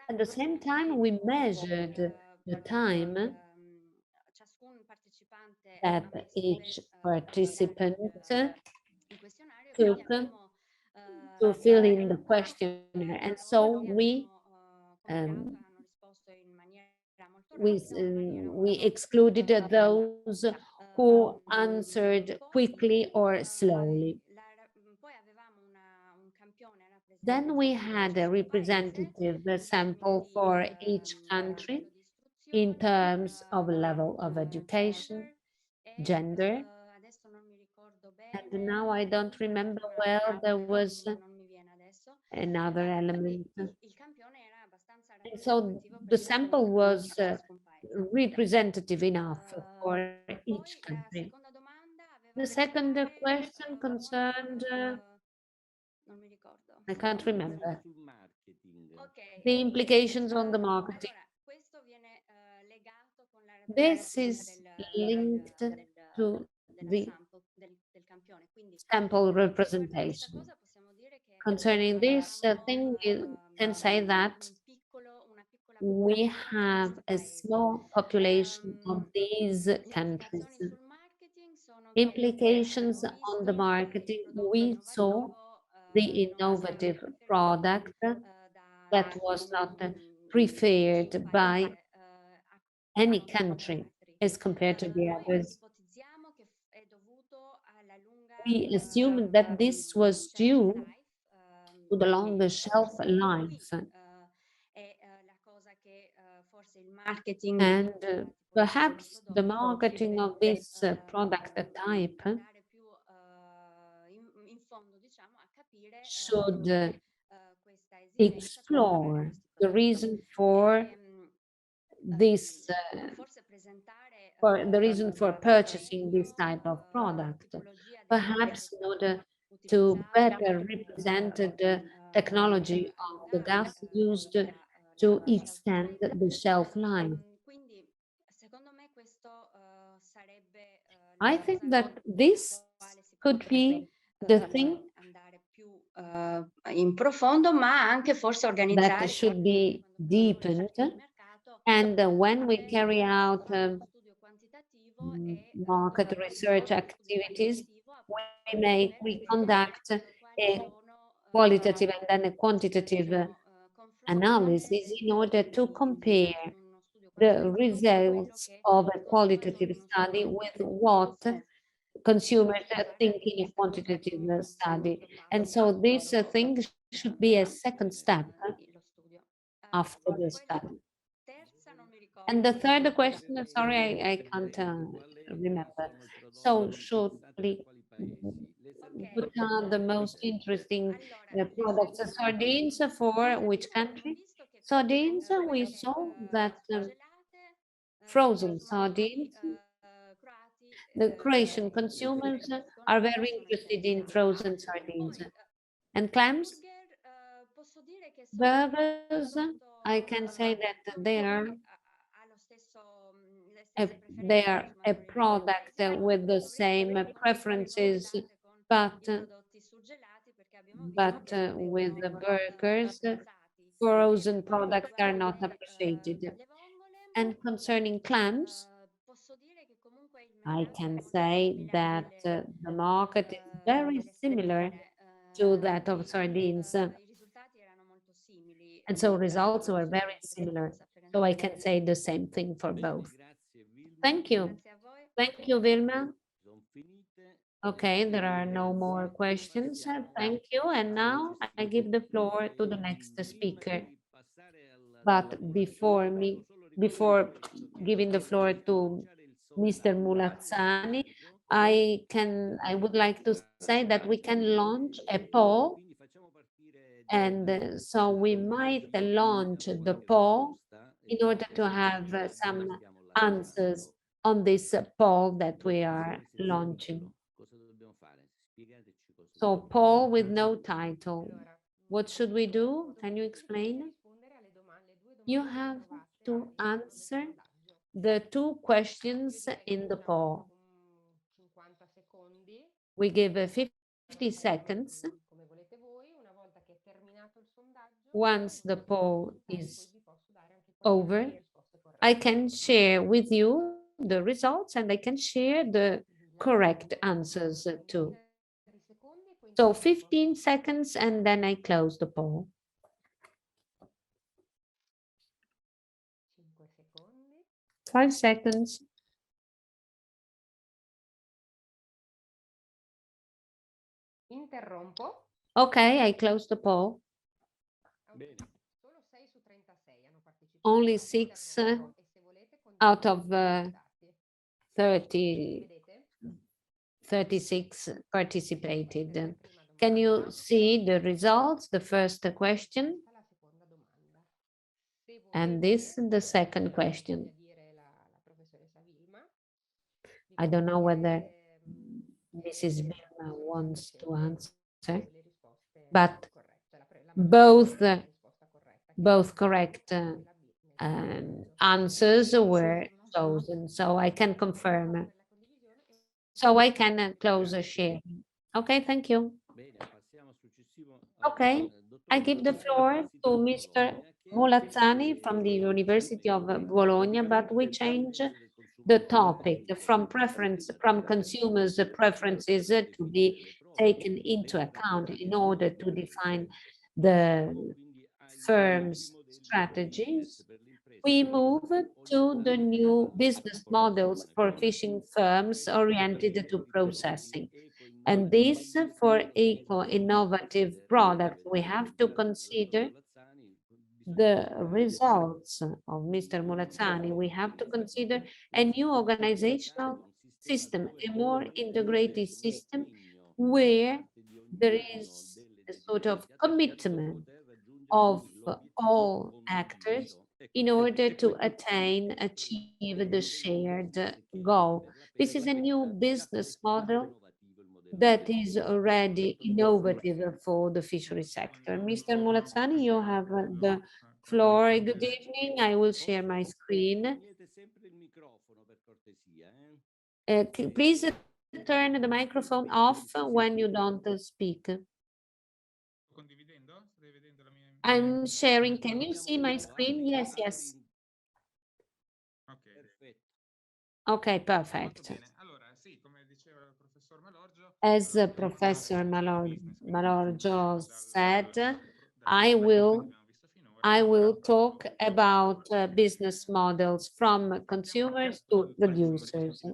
At the same time, we measured the time that each participant took to fill in the questionnaire. And so um, we excluded those who answered quickly or slowly. Then we had a representative sample for each country in terms of level of education, gender, and now I don't remember well, there was another element. And so the sample was representative enough for each country. The second question concerned, I can't remember, the implications on the marketing. This is linked to the sample representation. Concerning this thing, we can say that we have a small population of these countries. Implications on the marketing, we saw the innovative product that was not preferred by any country as compared to the others. We assumed that this was due to the longer shelf life. And perhaps the marketing of this product type should explore the reason for this, for the reason for purchasing this type of product, perhaps in order to better represent the technology of the gas used to extend the shelf life. I think that this could be the thing in profondo, ma anche forse that organizzare should be deepened. And when we carry out market research activities, we conduct a qualitative and then a quantitative analysis in order to compare the results of a qualitative study with what consumers are thinking a quantitative study. And so this thing should be a second step after the study. And the third question, sorry, I can't remember. So shortly, what are the most interesting products? Sardines for which country? Sardines, we saw that frozen sardines, the Croatian consumers are very interested in frozen sardines. And clams, burgers, I can say that they are a product with the same preferences, but with the burgers, frozen products are not appreciated. And concerning clams, I can say that the market is very similar to that of sardines. And so results were very similar. So I can say the same thing for both. Thank you. Thank you, Vilma. Okay, there are no more questions. Thank you. And now I give the floor to the next speaker. But before giving the floor to Mr. Mulazzani, I would like to say that we can launch a poll, and so we might launch the poll in order to have some answers on this poll that we are launching. So poll with no title. What should we do? Can you explain? You have to answer the two questions in the poll. We give 50 seconds. Once the poll is over, I can share with you the results and I can share the correct answers too. So 15 seconds and then I close the poll. 5 seconds. Okay, I close the poll. Only 6 out of 36 participated. Can you see the results? The first question. And this, the second question. I don't know whether Mrs. Vilma wants to answer, but both correct answers were chosen, so I can confirm. So I can close a share. Okay, thank you. Okay, I give the floor to Mr. Mulazzani from the University of Bologna, but we change the topic from consumers' preferences to be taken into account in order to define the firm's strategies. We move to the new business models for fishing firms oriented to processing. And this for eco-innovative products, we have to consider the results of Mr. Mulazzani. We have to consider a new organizational system, a more integrated system where there is a sort of commitment of all actors in order to achieve the shared goal. This is a new business model that is already innovative for the fishery sector. Mr. Mulazzani, you have the floor. Good evening. I will share my screen. Please turn the microphone off when you don't speak. I'm sharing. Can you see my screen? Yes, yes. Okay, perfect. As Professor Malorgio said, I will talk about business models from consumers to producers.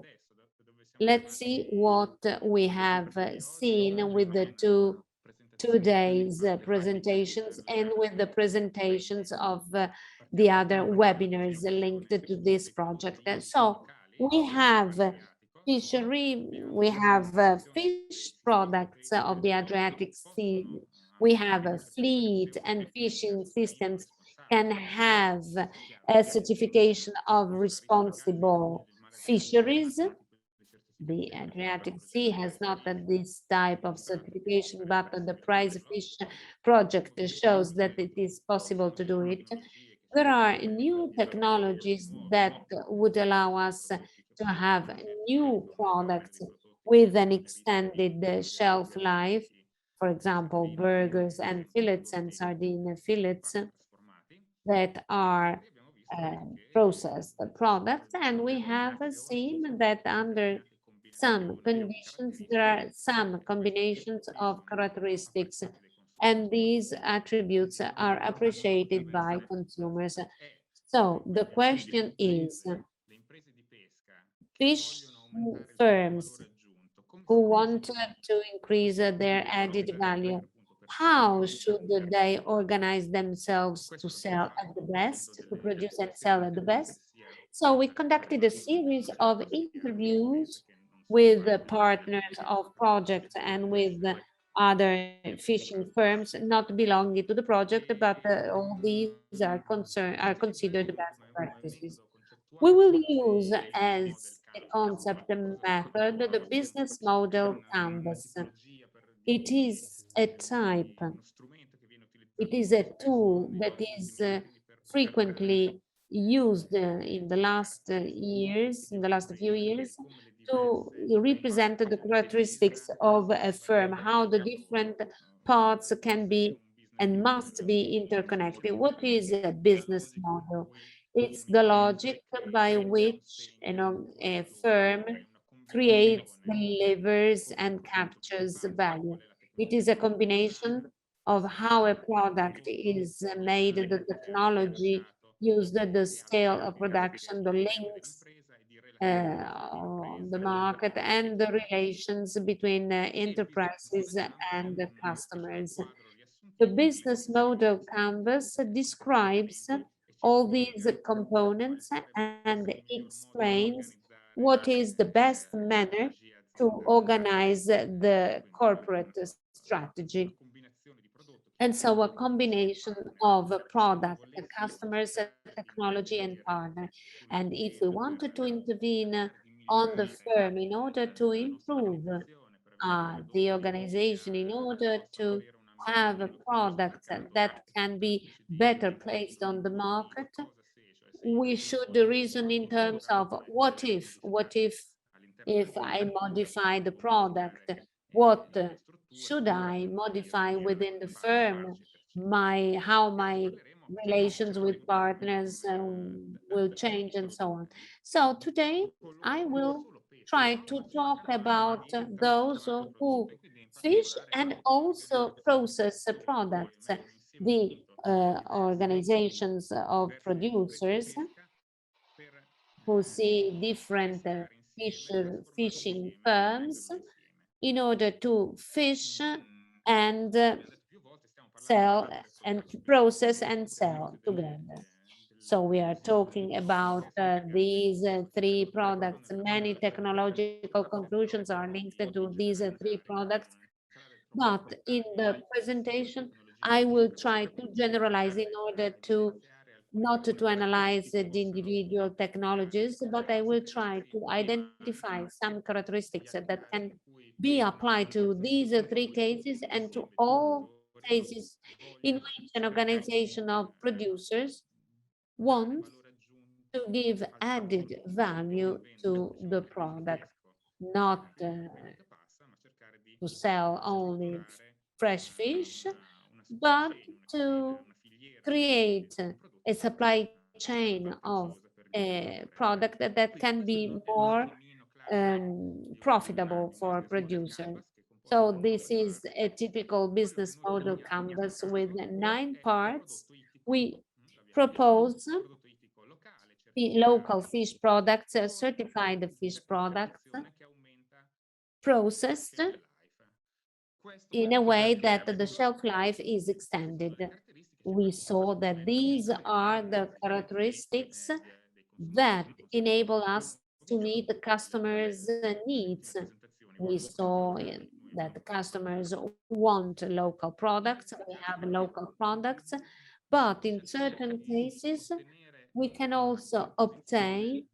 Let's see what we have seen with the today's presentations and with the presentations of the other webinars linked to this project. So we have fishery, we have fish products of the Adriatic Sea, we have a fleet and fishing systems can have a certification of responsible fisheries. The Adriatic Sea has not this type of certification, but the Prizefish project shows that it is possible to do it. There are new technologies that would allow us to have new products with an extended shelf life, for example, burgers and fillets and sardine fillets that are processed products. And we have seen that under some conditions, there are some combinations of characteristics, and these attributes are appreciated by consumers. So the question is, fish firms who want to increase their added value, how should they organize themselves to sell at the best, to produce and sell at the best? So we conducted a series of interviews with the partners of projects and with other fishing firms not belonging to the project, but all these are considered best practices. We will use as a concept and method the business model canvas. It is a type, it is a tool that is frequently used in the last years, in the last few years, to represent the characteristics of a firm, how the different parts can be and must be interconnected. What is a business model? It's the logic by which, you know, a firm creates, delivers, and captures value. It is a combination of how a product is made, the technology used, the scale of production, the links on the market, and the relations between enterprises and the customers. The business model canvas describes all these components and explains what is the best manner to organize the corporate strategy. And so a combination of a product, the customers, technology, and partner. And if we wanted to intervene on the firm in order to improve the organization, in order to have a product that can be better placed on the market, we should reason in terms of what if I modify the product, what should I modify within the firm, how my relations with partners will change and so on. So today I will try to talk about those who fish and also process products, the organizations of producers who see different fishing firms in order to fish and sell and process and sell together. So we are talking about these three products. Many technological conclusions are linked to these three products, but in the presentation, I will try to generalize in order to not to analyze the individual technologies, but I will try to identify some characteristics that can be applied to these three cases and to all cases in which an organization of producers wants to give added value to the product, not to sell only fresh fish, but to create a supply chain of a product that can be more profitable for producers. So this is a typical business model canvas with 9 parts. We propose the local fish products, certified fish products, processed in a way that the shelf life is extended. We saw that these are the characteristics that enable us to meet the customers' needs. We saw that the customers want local products, we have local products, but in certain cases, we can also obtain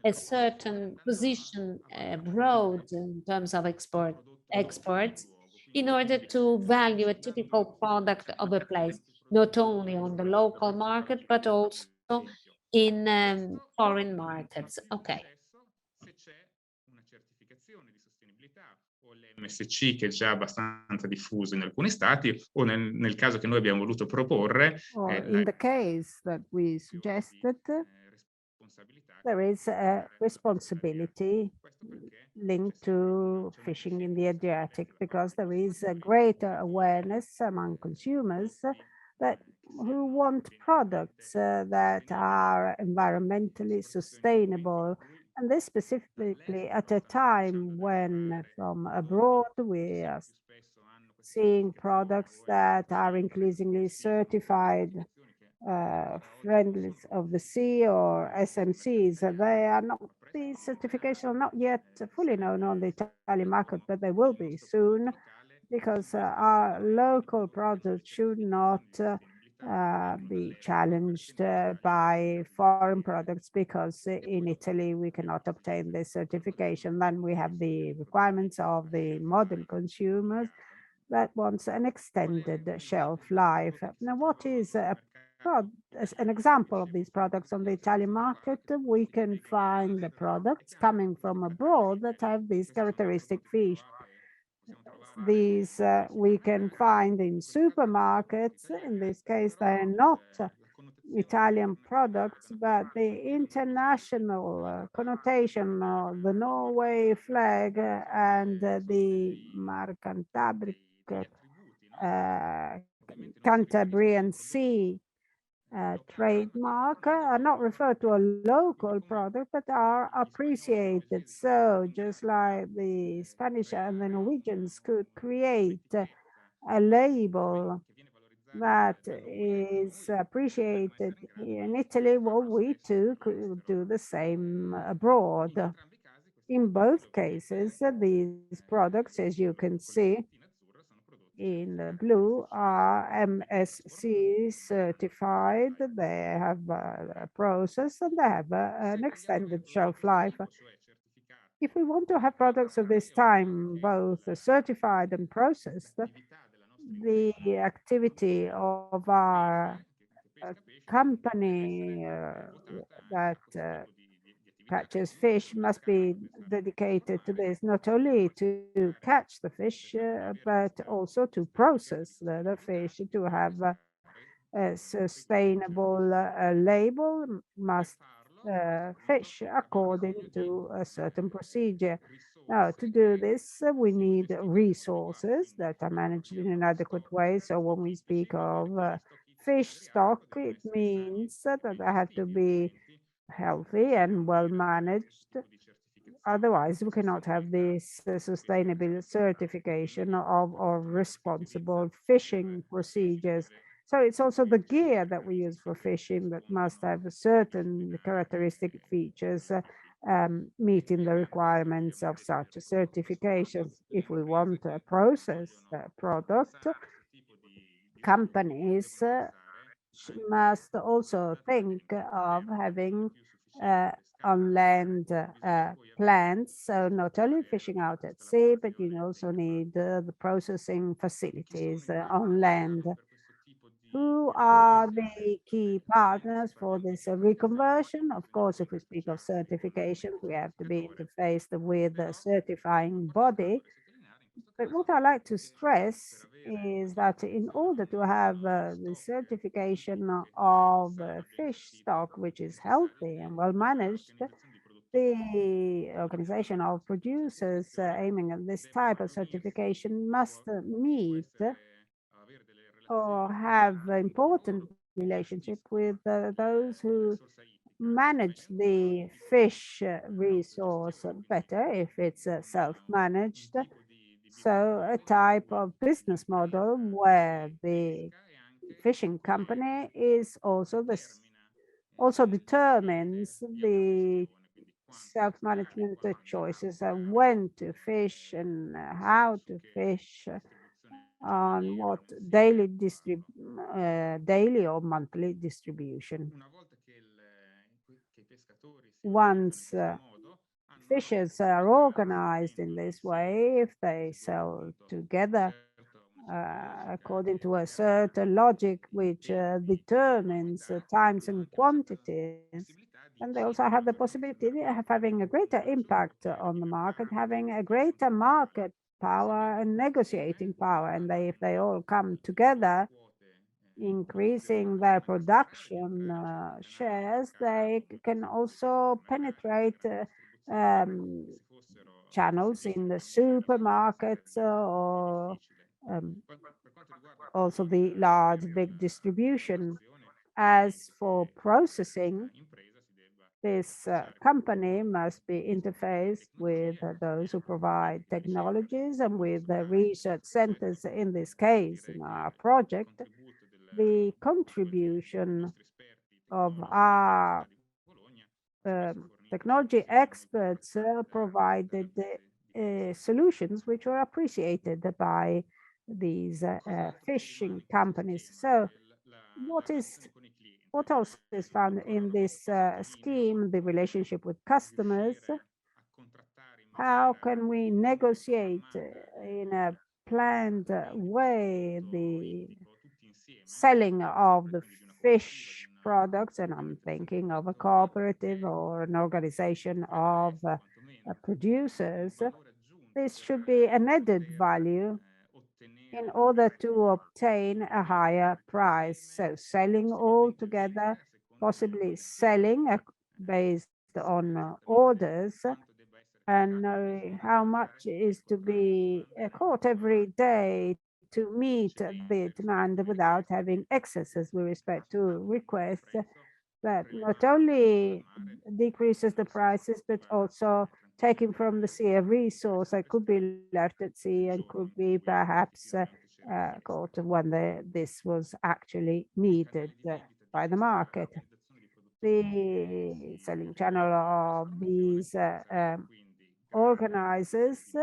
a certain position abroad in terms of exports in order to value a typical product of a place, not only on the local market, but also in foreign markets. Okay. MSC che è già abbastanza diffuso in alcuni stati o nel caso che noi abbiamo voluto proporre in the case that we suggested, there is a responsibility linked to fishing in the Adriatic because there is a greater awareness among consumers that who want products that are environmentally sustainable, and this specifically at a time when from abroad we are seeing products that are increasingly certified friendlies of the sea or SMCs. They are not, these certifications are not yet fully known on the Italian market, but they will be soon, because our local products should not be challenged by foreign products, because in Italy we cannot obtain this certification. Then we have the requirements of the modern consumers that wants an extended shelf life. Now, what is as an example of these products on the Italian market? We can find the products coming from abroad that have these characteristic fish. These we can find in supermarkets. In this case, they are not Italian products, but the international connotation of the Norway flag and the Marcantabric Cantabrian Sea trademark are not referred to a local product, but are appreciated. So just like the Spanish and the Norwegians could create a label that is appreciated here in Italy, well, we too could do the same abroad. In both cases, these products, as you can see in the blue, are MSC certified. They have a process and they have an extended shelf life. If we want to have products of this time, both certified and processed, the activity of our company that catches fish must be dedicated to this, not only to catch the fish, but also to process the fish, to have a sustainable label, must fish according to a certain procedure. Now, to do this, we need resources that are managed in an adequate way. So when we speak of fish stock, it means that they have to be healthy and well managed. Otherwise, we cannot have this sustainable certification of responsible fishing procedures. So it's also the gear that we use for fishing that must have certain characteristic features meeting the requirements of such certifications. If we want to process product, companies must also think of having on land plants. So not only fishing out at sea, but you also need the processing facilities on land. Who are the key partners for this reconversion? Of course, if we speak of certification, we have to be interfaced with the certifying body. But what I like to stress is that in order to have the certification of fish stock, which is healthy and well managed, the organization of producers aiming at this type of certification must meet or have important relationship with those who manage the fish resource better if it's self-managed. So a type of business model where the fishing company is also also determines the self-management choices and when to fish and how to fish on what daily or monthly distribution. Once fishers are organized in this way, if they sell together according to a certain logic which determines times and quantities, and they also have the possibility of having a greater impact on the market, having a greater market power and negotiating power. And if they all come together, increasing their production shares, they can also penetrate channels in the supermarkets or also the large big distribution. As for processing, this company must be interfaced with those who provide technologies and with the research centers. In this case, in our project, the contribution of our technology experts provided solutions which were appreciated by these fishing companies. So what else is found in this scheme? The relationship with customers. How can we negotiate in a planned way the selling of the fish products? And I'm thinking of a cooperative or an organization of producers. This should be an added value in order to obtain a higher price. So selling all together, possibly selling based on orders, and know how much is to be caught every day to meet the demand without having excesses with respect to requests that not only decreases the prices, but also taking from the sea a resource that could be left at sea and could be perhaps caught when this was actually needed by the market. The selling channel of these organizers,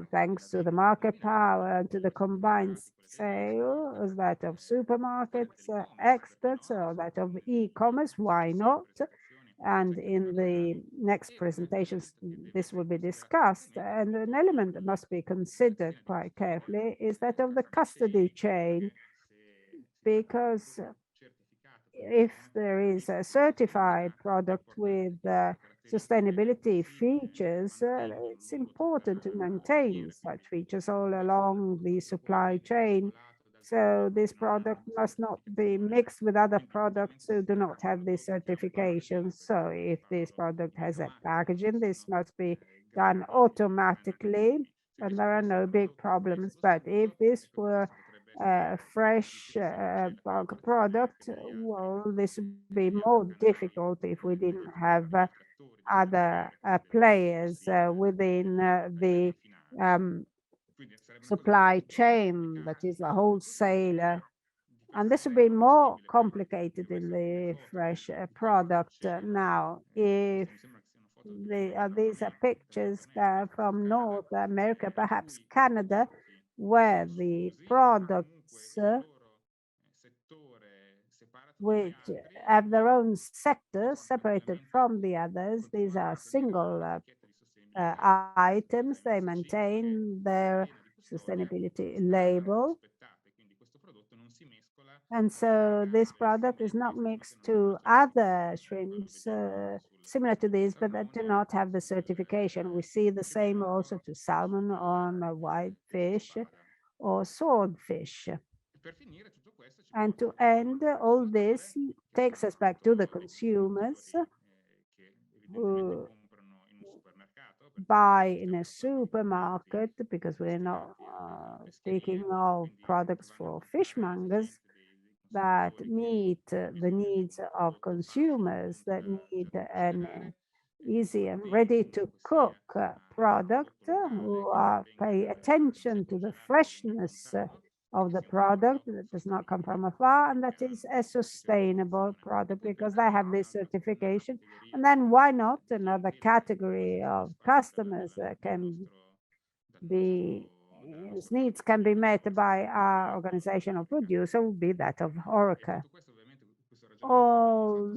thanks to the market power and to the combined sale, as that of supermarkets, experts, or that of e-commerce, why not? And in the next presentations, this will be discussed. And an element that must be considered quite carefully is that of the custody chain, because if there is a certified product with sustainability features, it's important to maintain such features all along the supply chain. So this product must not be mixed with other products who do not have this certification. So if this product has a packaging, this must be done automatically and there are no big problems. But if this were fresh bulk product, well, this would be more difficult if we didn't have other players within the supply chain, that is the wholesaler. And this would be more complicated in the fresh product. Now, if these are pictures from North America, perhaps Canada, where the products which have their own sector separated from the others. These are single items. They maintain their sustainability label. And so this product is not mixed to other shrimps similar to this, but that do not have the certification. We see the same also to salmon on a whitefish or swordfish. And to end, all this takes us back to the consumers who buy in a supermarket, because we're not speaking of products for fishmongers, that meet the needs of consumers, that need an easy and ready to cook product, who pay attention to the freshness of the product that does not come from afar, and that is a sustainable product because they have this certification. And then why not another category of customers that can be, whose needs can be met by our organization of producer, will be that of Horeca. All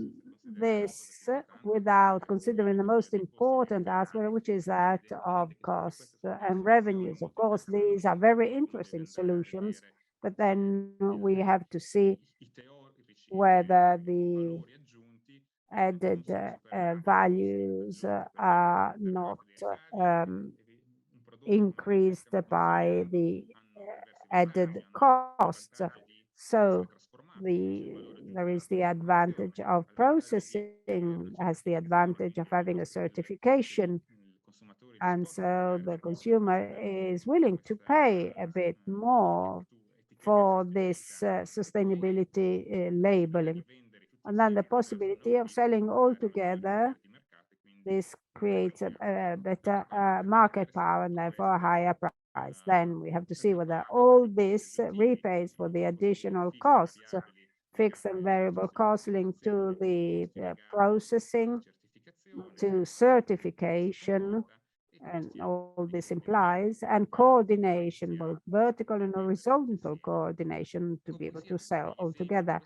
this without considering the most important aspect, which is that of costs and revenues. Of course, these are very interesting solutions, but then we have to see whether the added values are not increased by the added costs. So there is the advantage of processing, has the advantage of having a certification. And so the consumer is willing to pay a bit more for this sustainability labeling. And then the possibility of selling all together This creates a better market power and therefore a higher price. Then we have to see whether all this repays for the additional costs, fixed and variable costs linked to the processing, to certification, and all this implies, and coordination, both vertical and horizontal coordination, to be able to sell all together.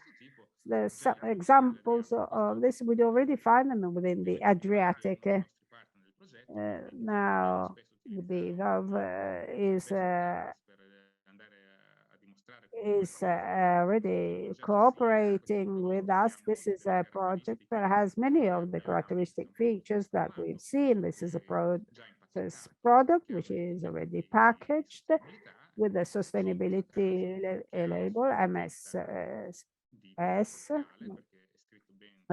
The examples of this, we already find them within the Adriatic. Now, the BVAV is already cooperating with us. This is a project that has many of the characteristic features that we've seen. This is a product which is already packaged with a sustainability label, MSS, a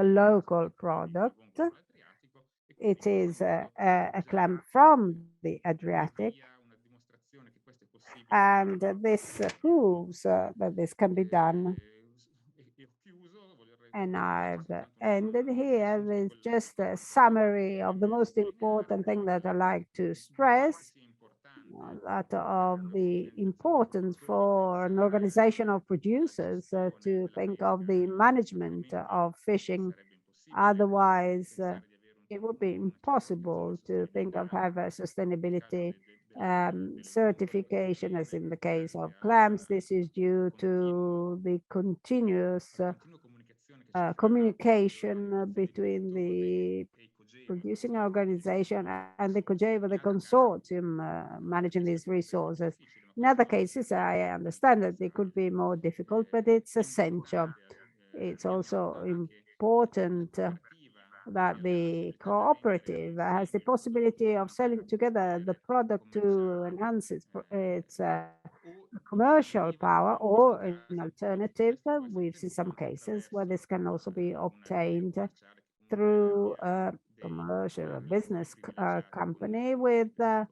local product. It is a clam from the Adriatic, and this proves that this can be done. And I've ended here with just a summary of the most important thing that I like to stress, that of the importance for an organization of producers to think of the management of fishing. Otherwise, it would be impossible to think of have a sustainability certification, as in the case of clams. This is due to the continuous communication between the producing organization and the COGEVA, the consortium managing these resources. In other cases, I understand that it could be more difficult, but it's essential. It's also important that the cooperative has the possibility of selling together the product to enhance its commercial power, or an alternative. We've seen some cases where this can also be obtained through a commercial or business company with a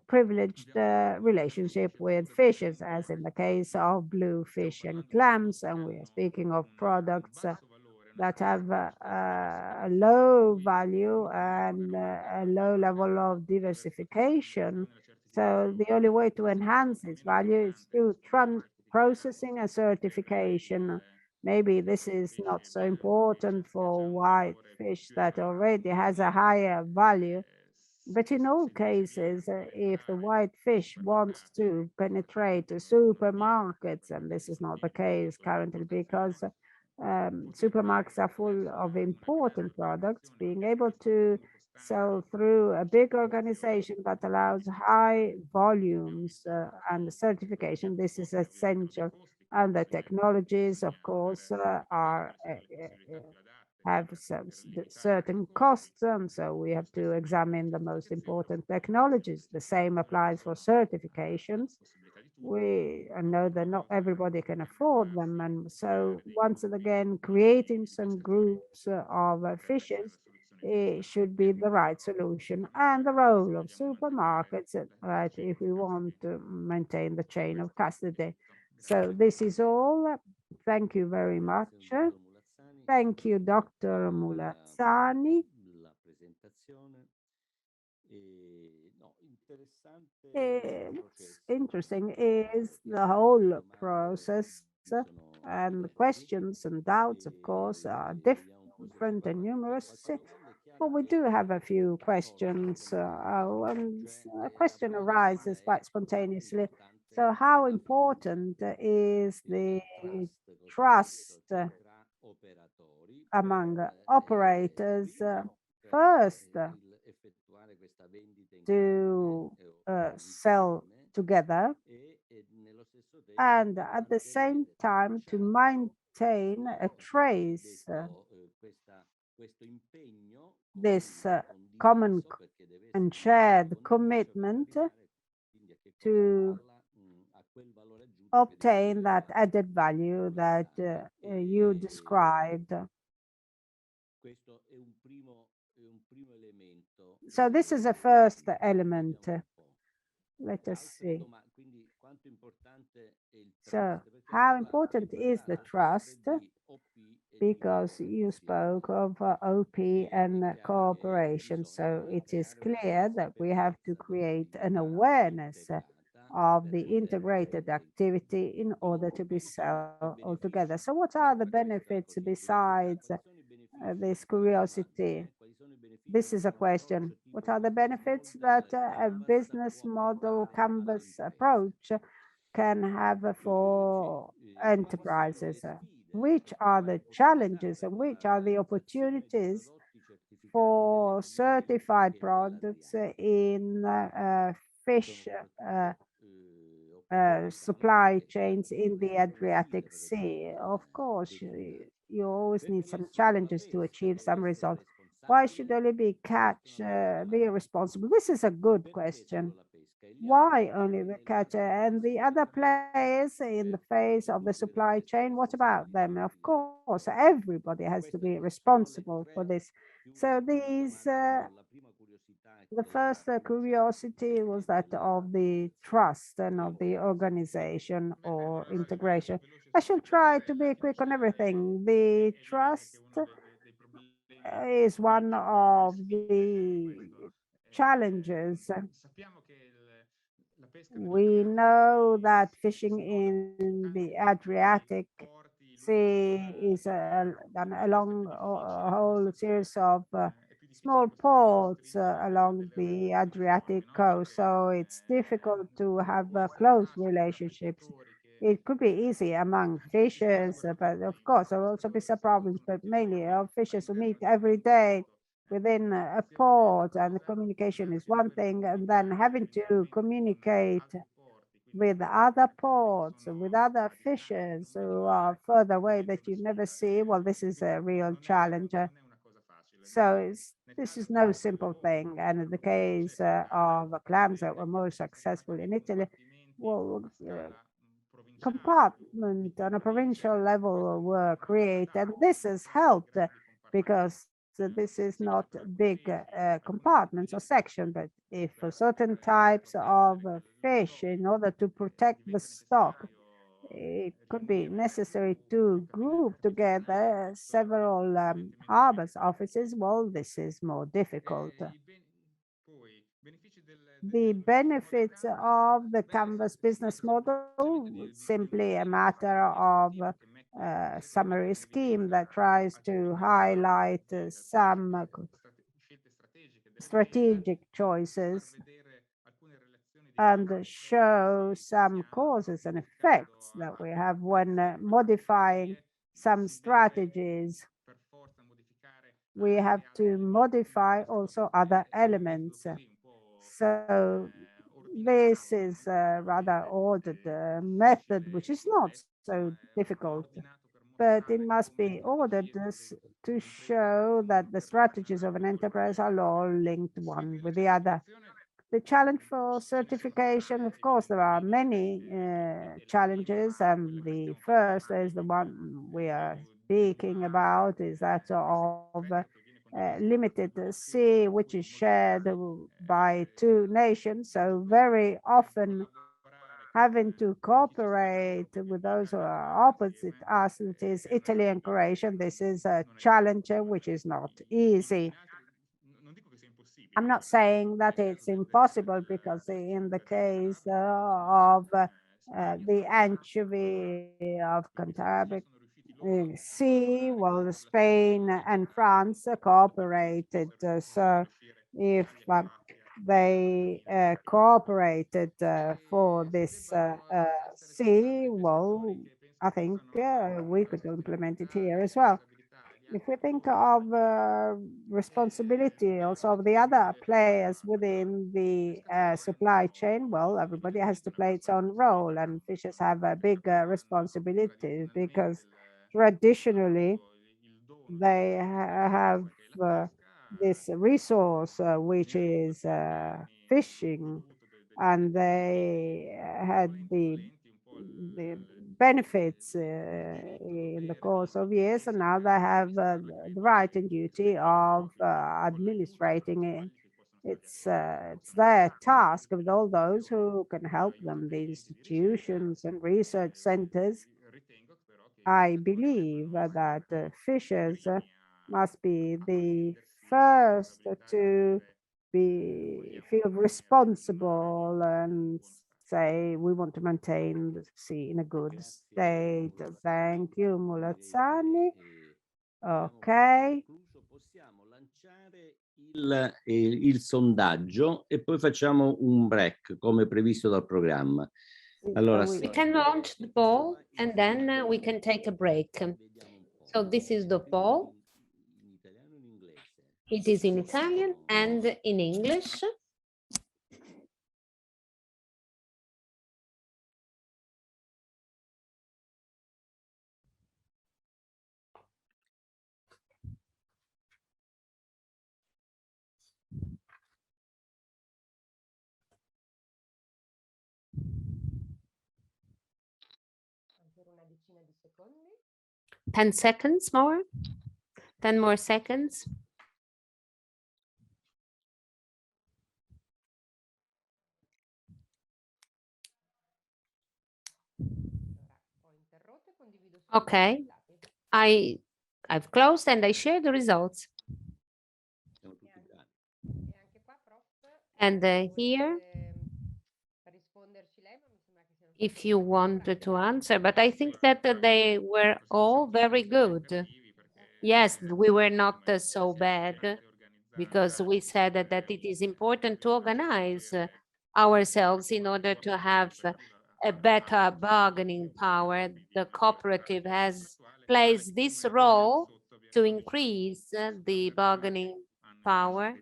privileged relationship with fishes, as in the case of bluefish and clams. And we are speaking of products that have a low value and a low level of diversification. So the only way to enhance this value is through processing and certification. Maybe this is not so important for white fish that already has a higher value. But in all cases, if the white fish wants to penetrate the supermarkets, and this is not the case currently because supermarkets are full of important products, being able to sell through a big organization that allows high volumes and certification, this is essential. And the technologies, of course, have some certain costs, and so we have to examine the most important technologies. The same applies for certifications. We know that not everybody can afford them, and so once again, creating some groups of fishes should be the right solution. And the role of supermarkets, right, if we want to maintain the chain of custody. So this is all. Thank you very much. Thank you, Dr. Mulazzani. What's interesting is the whole process, and the questions and doubts, of course, are different and numerous. But we do have a few questions. And a question arises quite spontaneously. So how important is the trust among operators first to sell together, and at the same time to maintain a trace this common and shared commitment to obtain that added value that you described. So this is a first element. Let us see. So how important is the trust? because you spoke of OP and cooperation. So it is clear that we have to create an awareness of the integrated activity in order to be so altogether. So what are the benefits besides this curiosity? This is a question. What are the benefits that a business model canvas approach can have for enterprises? Which are the challenges and which are the opportunities for certified products in fish supply chains in the Adriatic Sea? Of course, you always need some challenges to achieve some results. Why should only be catch be responsible? This is a good question. Why only the catcher and the other players in the face of the supply chain? What about them? Of course, everybody has to be responsible for this. So the first curiosity was that of the trust and of the organization or integration. I shall try to be quick on everything. The trust is one of the challenges. We know that fishing in the Adriatic Sea is done along a whole series of small ports along the Adriatic coast. So it's difficult to have close relationships. It could be easy among fishers, but of course there will also be some problems, but mainly of fishers who meet every day within a port, and the communication is one thing, and then having to communicate with other ports, with other fishers who are further away that you never see, well, this is a real challenge. So this is no simple thing. And in the case of clams that were more successful in Italy, well, compartment on a provincial level were created. This has helped because this is not big compartments or section, but if for certain types of fish, in order to protect the stock, it could be necessary to group together several harbors offices, well, this is more difficult. The benefits of the canvas business model, simply a matter of summary scheme that tries to highlight some strategic choices and show some causes and effects that we have when modifying some strategies. We have to modify also other elements. So this is a rather ordered method, which is not so difficult, but it must be ordered to show that the strategies of an enterprise are all linked one with the other. The challenge for certification, of course, there are many challenges. The first is the one we are speaking about, is that of limited sea, which is shared by two nations. So very often having to cooperate with those who are opposite us, it is Italy and Croatia. This is a challenge which is not easy. I'm not saying that it's impossible, because in the case of the anchovy of Cantabric Sea, well, Spain and France cooperated. So if they cooperated for this sea, well, I think we could implement it here as well. If we think of responsibility also of the other players within the supply chain, well, everybody has to play its own role, and fishers have a big responsibility, because traditionally they have this resource, which is fishing, and they had the benefits in the course of years, and now they have the right and duty of administrating it. It's their task with all those who can help them, the institutions and research centers. I believe that fishers must be the first to feel responsible and say we want to maintain the sea in a good state. Thank you, Mulazzani. Ok. Possiamo lanciare il sondaggio e poi facciamo un break come previsto dal programma. Allora, we can launch the poll and then we can take a break. So this is the poll. It is in Italian and in English. 10 seconds more. 10 more seconds. Okay, I've closed and I share the results. And here, if you wanted to answer, but I think that they were all very good. Yes, we were not so bad because we said that it is important to organize ourselves in order to have a better bargaining power. The cooperative plays this role to increase the bargaining power,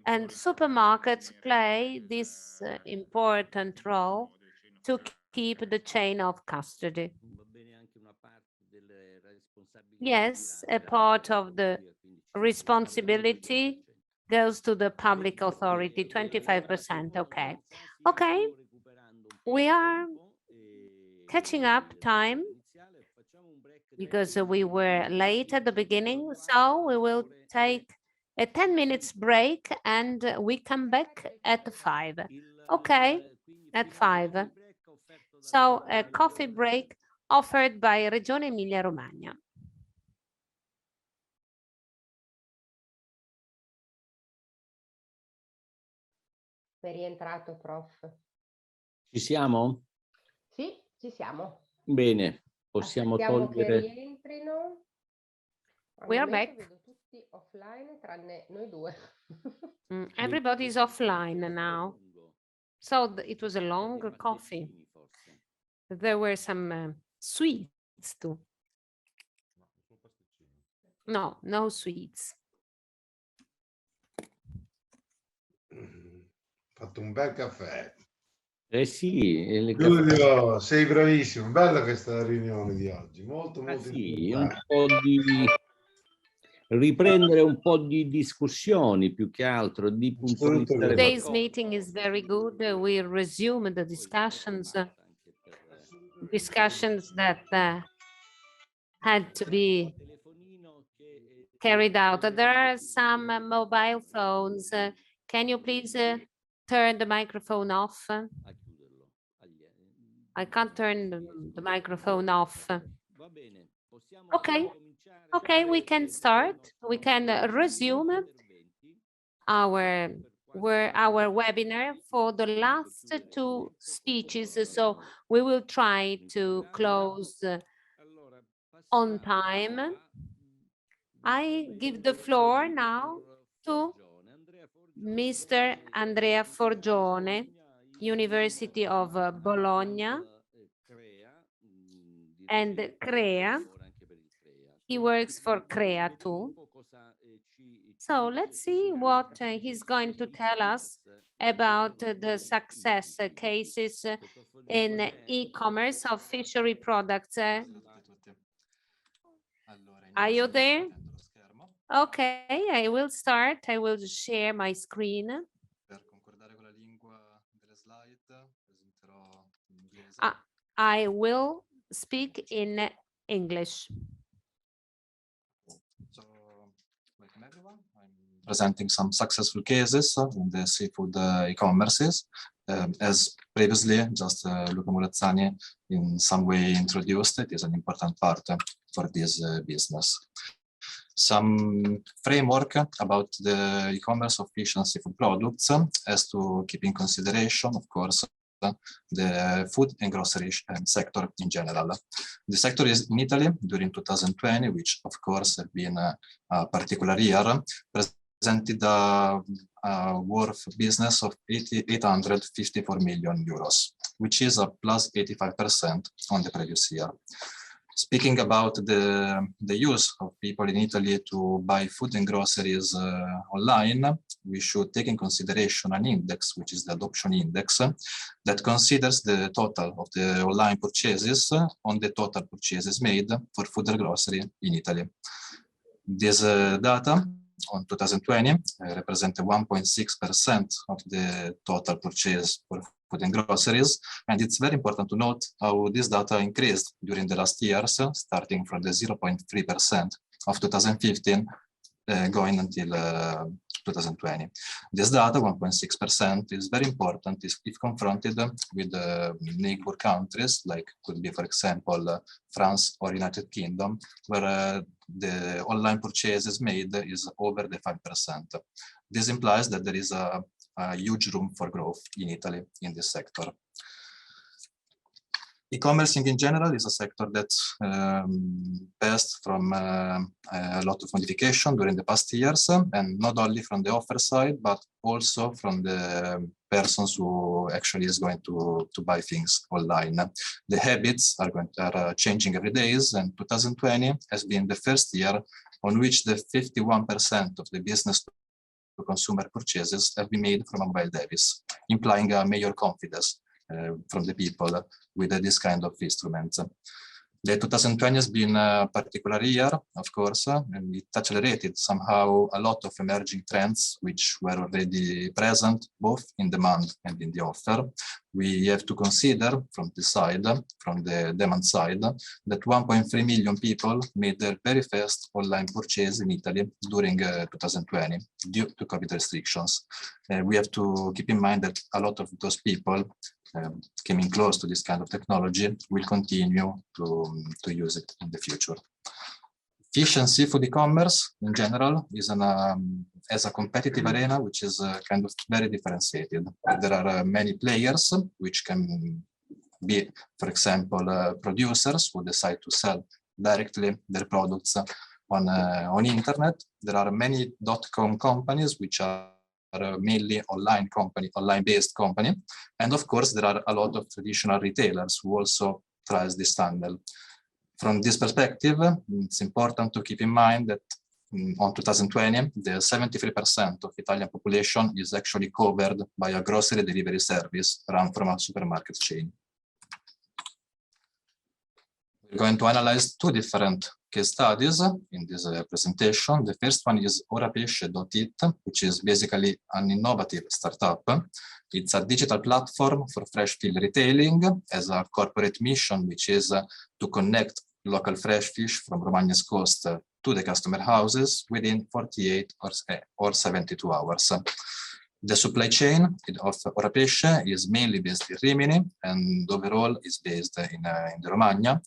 and supermarkets play this important role to keep the chain of custody. Yes, a part of the responsibility goes to the public authority, 25%, okay. Okay, we are catching up time because we were late at the beginning, so we will take a 10 minutes break and we come back at 5. Okay, at 5. So a coffee break offered by Regione Emilia-Romagna. È rientrato, prof. Ci siamo? Sì, ci siamo. Bene, possiamo Aspettiamo togliere... che rientrino. We are back. Vedo tutti offline tranne noi due. Everybody is offline now. So it was a long coffee. There were some sweets too. No, no sweets. Fatto un bel caffè. Eh sì, Giulio, sei bravissimo. Bella questa riunione di oggi. Molto, molto sì, un interessante. po' di riprendere un po' di discussioni più che altro, di puntualizzare. Today's meeting is very good. We resume the discussions that had to be carried out. There are some mobile phones. Can you please turn the microphone off? I can't turn the microphone off. Okay, okay, we can start. We can resume our webinar for the last 2 speeches. So we will try to close on time. I give the floor now to Mr. Andrea Forgione, University of Bologna and CREA. He works for CREA too. So let's see what he's going to tell us about the success cases in e-commerce of fishery products. Are you there? Okay, I will start. I will share my screen. I will speak in English. So, welcome everyone. I'm presenting some successful cases in the seafood e-commerces as previously, just Luca Murazzani in some way introduced, it is an important part for this business. Some framework about the e-commerce of fish and seafood products has to keep in consideration, of course, the food and grocery sector in general. The sector is in Italy during 2020, which of course has been a particular year, presented a worth business of 854 million euros, which is a plus 85% on the previous year. Speaking about the use of people in Italy to buy food and groceries online, we should take in consideration an index, which is the adoption index, that considers the total of the online purchases on the total purchases made for food and grocery in Italy. This data on 2020 represented 1.6% of the total purchase for food and groceries, and it's very important to note how this data increased during the last years, starting from the 0.3% of 2015 going until 2020. This data, 1.6%, is very important if confronted with neighbor countries, like could be, for example, France or United Kingdom, where the online purchases made is over the 5%. This implies that there is a huge room for growth in Italy in this sector. E-commerce in general is a sector that passed from a lot of modification during the past years, and not only from the offer side, but also from the persons who actually is going to buy things online. The habits are changing every day, and 2020 has been the first year on which the 51% of the business to consumer purchases have been made from a mobile device, implying a major confidence from the people with this kind of instruments. The 2020 has been a particular year, of course, and it accelerated somehow a lot of emerging trends which were already present both in demand and in the offer. We have to consider from the side, from the demand side, that 1.3 million people made their very first online purchase in Italy during 2020 due to COVID restrictions. We have to keep in mind that a lot of those people coming close to this kind of technology will continue to use it in the future. Fish and seafood e-commerce in general is as a competitive arena which is kind of very differentiated. There are many players which can be, for example, producers who decide to sell directly their products on internet. There are many .com companies which are mainly online-based company, and of course there are a lot of traditional retailers who also tries this channel. From this perspective, it's important to keep in mind that on 2020, the 73% of Italian population is actually covered by a grocery delivery service run from a supermarket chain. We're going to analyze two different case studies in this presentation. The first one is orapesce.it, which is basically an innovative startup. It's a digital platform for fresh fish retailing as a corporate mission, which is to connect local fresh fish from Romagna's coast to the customer houses within 48 or 72 hours. The supply chain of Orapesce is mainly based in Rimini and overall is based in the Romagna.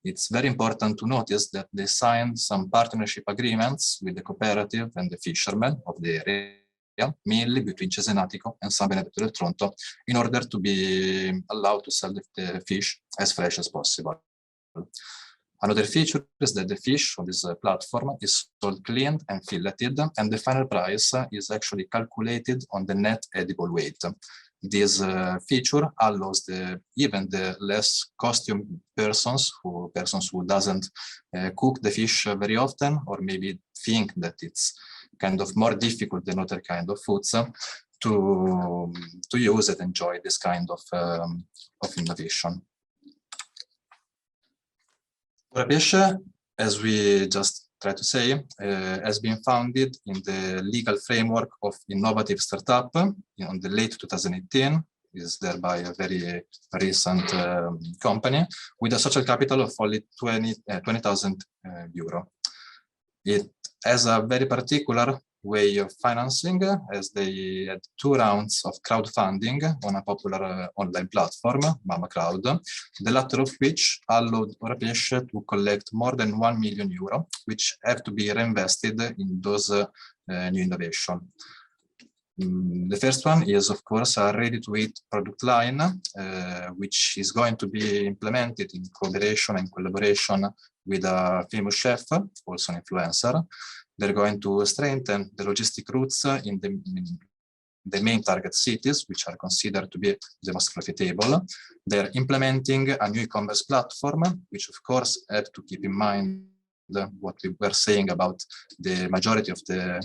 It's very important to notice that they signed some partnership agreements with the cooperative and the fishermen of the area, mainly between Cesenatico and San Benedetto del Tronto, in order to be allowed to sell the fish as fresh as possible. Another feature is that the fish on this platform is sold cleaned and filleted, and the final price is actually calculated on the net edible weight. This feature allows even the less costume persons who doesn't cook the fish very often, or maybe think that it's kind of more difficult than other kind of foods, to use and enjoy this kind of innovation. Orapesce, as we just tried to say, has been founded in the legal framework of innovative startup in the late 2018. Is thereby a very recent company with a social capital of only 20,000 euro. It has a very particular way of financing, as they had 2 rounds of crowdfunding on a popular online platform, Mama Crowd, the latter of which allowed Orapesh to collect more than 1 million euro, which have to be reinvested in those new innovation. The first one is, of course, a ready-to-eat product line, which is going to be implemented in cooperation and collaboration with a famous chef, also an influencer. They're going to strengthen the logistic routes in the main target cities, which are considered to be the most profitable. They're implementing a new e-commerce platform, which of course have to keep in mind what we were saying about the majority of the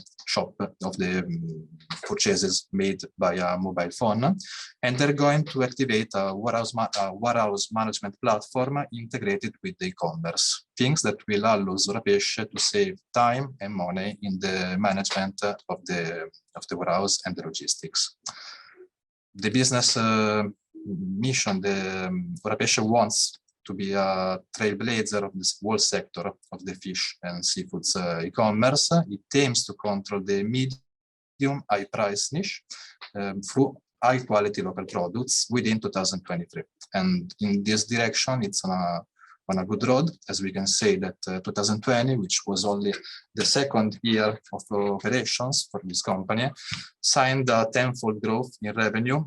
purchases made via mobile phone, and they're going to activate a warehouse management platform integrated with the e-commerce, things that will allow Orapesh to save time and money in the management of the warehouse and the logistics. The business mission, the Orapesh wants to be a trailblazer of this whole sector of the fish and seafoods e-commerce. It aims to control the medium high price niche through high quality local products within 2023. And in this direction, it's on a good road, as we can say that 2020, which was only the second year of operations for this company, signed a tenfold growth in revenue.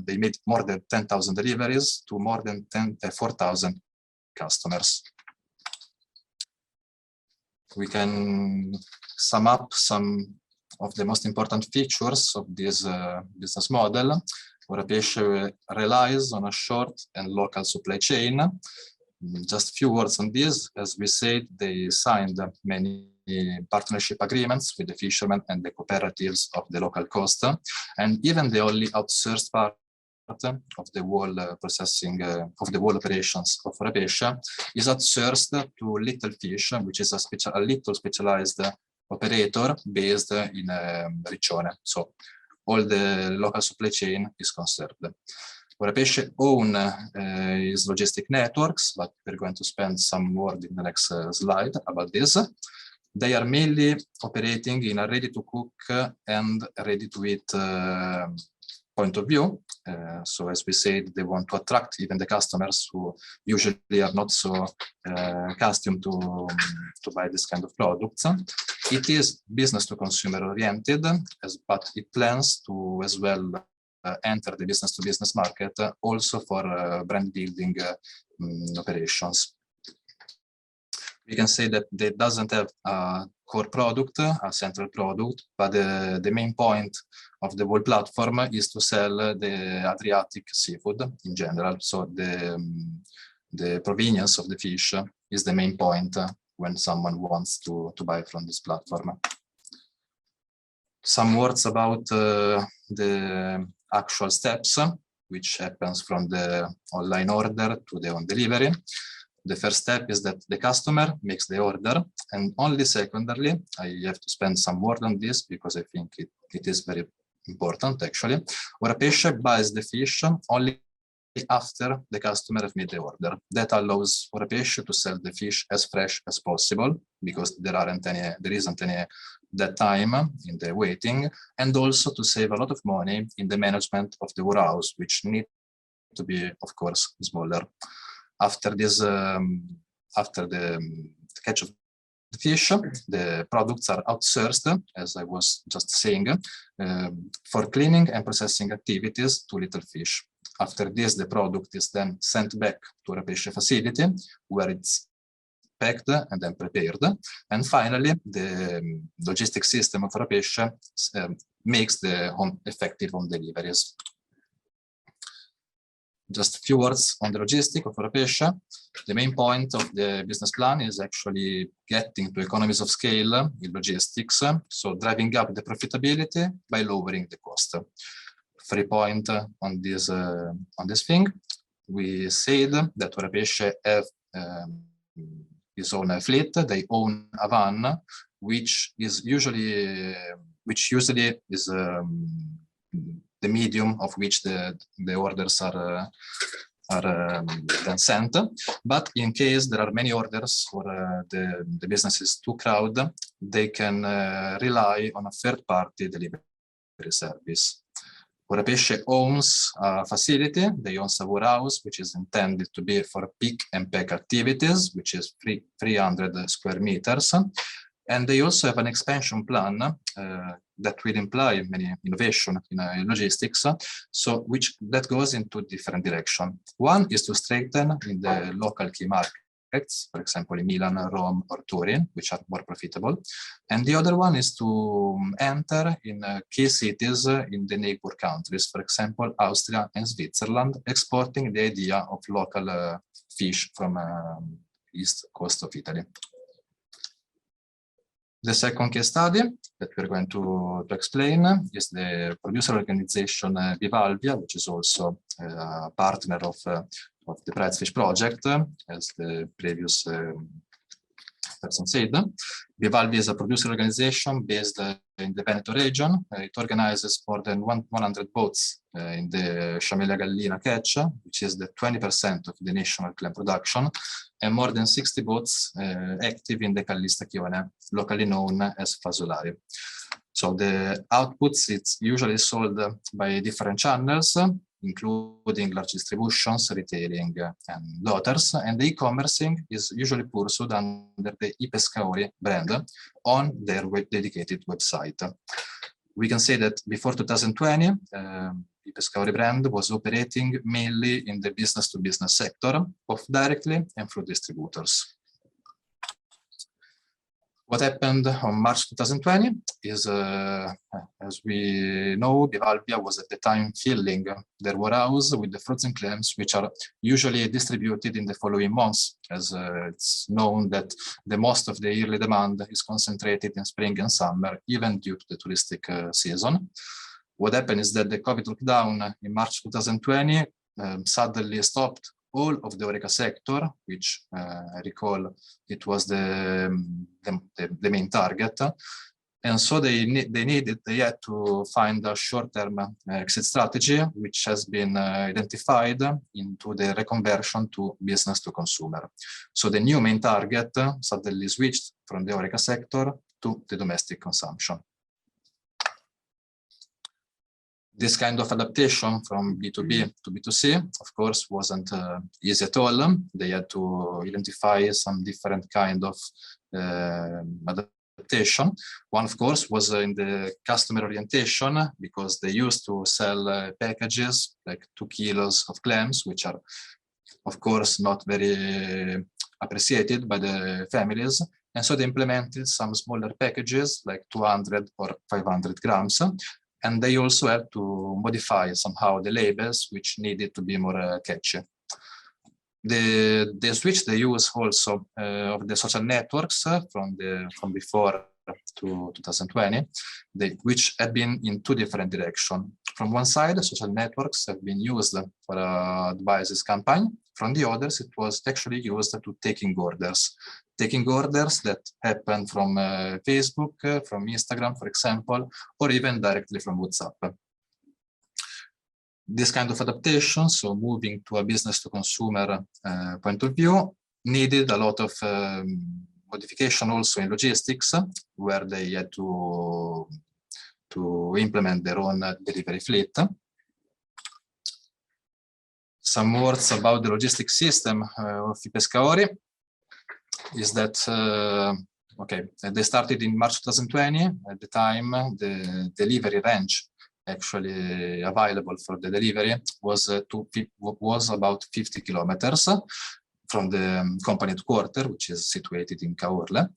They made more than 10,000 deliveries to more than 4,000 customers. We can sum up some of the most important features of this business model. Orapesh relies on a short and local supply chain. Just a few words on this. As we said, they signed many partnership agreements with the fishermen and the cooperatives of the local coast, and even the only outsourced part of the whole processing of the whole operations of Orapesh is outsourced to Little Fish, which is a little specialized operator based in Riccione. So all the local supply chain is conserved. Orapesh own his logistic networks, but we're going to spend some word in the next slide about this. They are mainly operating in a ready-to-cook and ready-to-eat point of view. So as we said, they want to attract even the customers who usually are not so accustomed to buy this kind of products. It is business to consumer oriented, but it plans to as well enter the business to business market also for brand building operations. We can say that it doesn't have a core product, a central product, but the main point of the whole platform is to sell the Adriatic seafood in general. So the provenience of the fish is the main point when someone wants to buy from this platform. Some words about the actual steps, which happens from the online order to the on delivery. The first step is that the customer makes the order, and only secondarily, I have to spend some word on this because I think it is very important actually. Orapesh buys the fish only after the customer has made the order. That allows Orapesh to sell the fish as fresh as possible because there isn't any that time in the waiting, and also to save a lot of money in the management of the warehouse, which need to be, of course, smaller. After this, after the catch of the fish, the products are outsourced, as I was just saying, for cleaning and processing activities to Little Fish. After this, the product is then sent back to a Orapesh facility where it's packed and then prepared. And finally, the logistic system of Orapesh makes the effective home deliveries. Just a few words on the logistic of Orapesh. The main point of the business plan is actually getting to economies of scale in logistics, so driving up the profitability by lowering the cost. 3 points on this thing. We said that Orapesh have his own fleet. They own a van, which usually is the medium of which the orders are then sent. But in case there are many orders or the business is too crowded, they can rely on a third-party delivery service. Pesce owns a facility, they own a warehouse, which is intended to be for pick and pack activities, which is 300 square meters. And they also have an expansion plan that will imply many innovation in logistics, so that goes into different directions. One is to strengthen in the local key markets, for example, in Milan, Rome, or Turin, which are more profitable. And the other one is to enter in key cities in the neighbor countries, for example, Austria and Switzerland, exporting the idea of local fish from east coast of Italy. The second case study that we're going to explain is the producer organization Vivalvia, which is also a partner of the Prizefish project, as the previous person said. Vivalvia is a producer organization based in the Veneto region. It organizes more than 100 boats in the Sciamella Gallina catch, which is the 20% of the national clam production, and more than 60 boats active in the Callistacchione, locally known as Fasolari. So the outputs, it's usually sold by different channels, including large distributions, retailing, and lotters, and the e-commercing is usually pursued under the iPescatori brand on their dedicated website. We can say that before 2020, the Pescatori brand was operating mainly in the business-to-business sector, both directly and through distributors. What happened on March 2020 is, as we know, Vivalvia was at the time filling their warehouse with the frozen clams, which are usually distributed in the following months, as it's known that the most of the yearly demand is concentrated in spring and summer, even due to the touristic season. What happened is that the COVID lockdown in March 2020 suddenly stopped all of the HoReCa sector, which I recall it was the main target. And so they had to find a short-term exit strategy, which has been identified into the reconversion to business to consumer. So the new main target suddenly switched from the HoReCa sector to the domestic consumption. This kind of adaptation from B2B to B2C, of course, wasn't easy at all. They had to identify some different kind of adaptation. One, of course, was in the customer orientation, because they used to sell packages like 2 kilos of clams, which are, of course, not very appreciated by the families. And so they implemented some smaller packages like 200 or 500 grams. And they also had to modify somehow the labels, which needed to be more catchy. The switch they use also of the social networks from before to 2020, which had been in two different directions. From one side, social networks have been used for advices campaign. From the others, it was actually used to taking orders that happen from Facebook, from Instagram, for example, or even directly from WhatsApp. This kind of adaptation, so moving to a business to consumer point of view, needed a lot of modification also in logistics, where they had to implement their own delivery fleet. Some words about the logistics system of Pescatori is that, okay, they started in March 2020. At the time, the delivery range actually available for the delivery was about 50 kilometers from the company headquarters, which is situated in Caorle.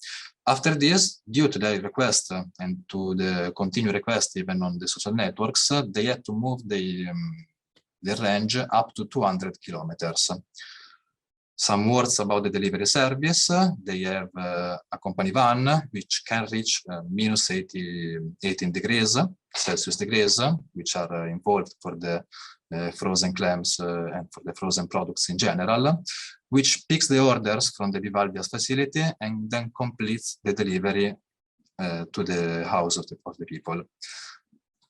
After this, due to their request and to the continued request even on the social networks, they had to move the range up to 200 kilometers. Some words about the delivery service. They have a company van, which can reach minus 18 degrees Celsius, which are involved for the frozen clams and for the frozen products in general, which picks the orders from the Vivalvia's facility and then completes the delivery to the house of the people.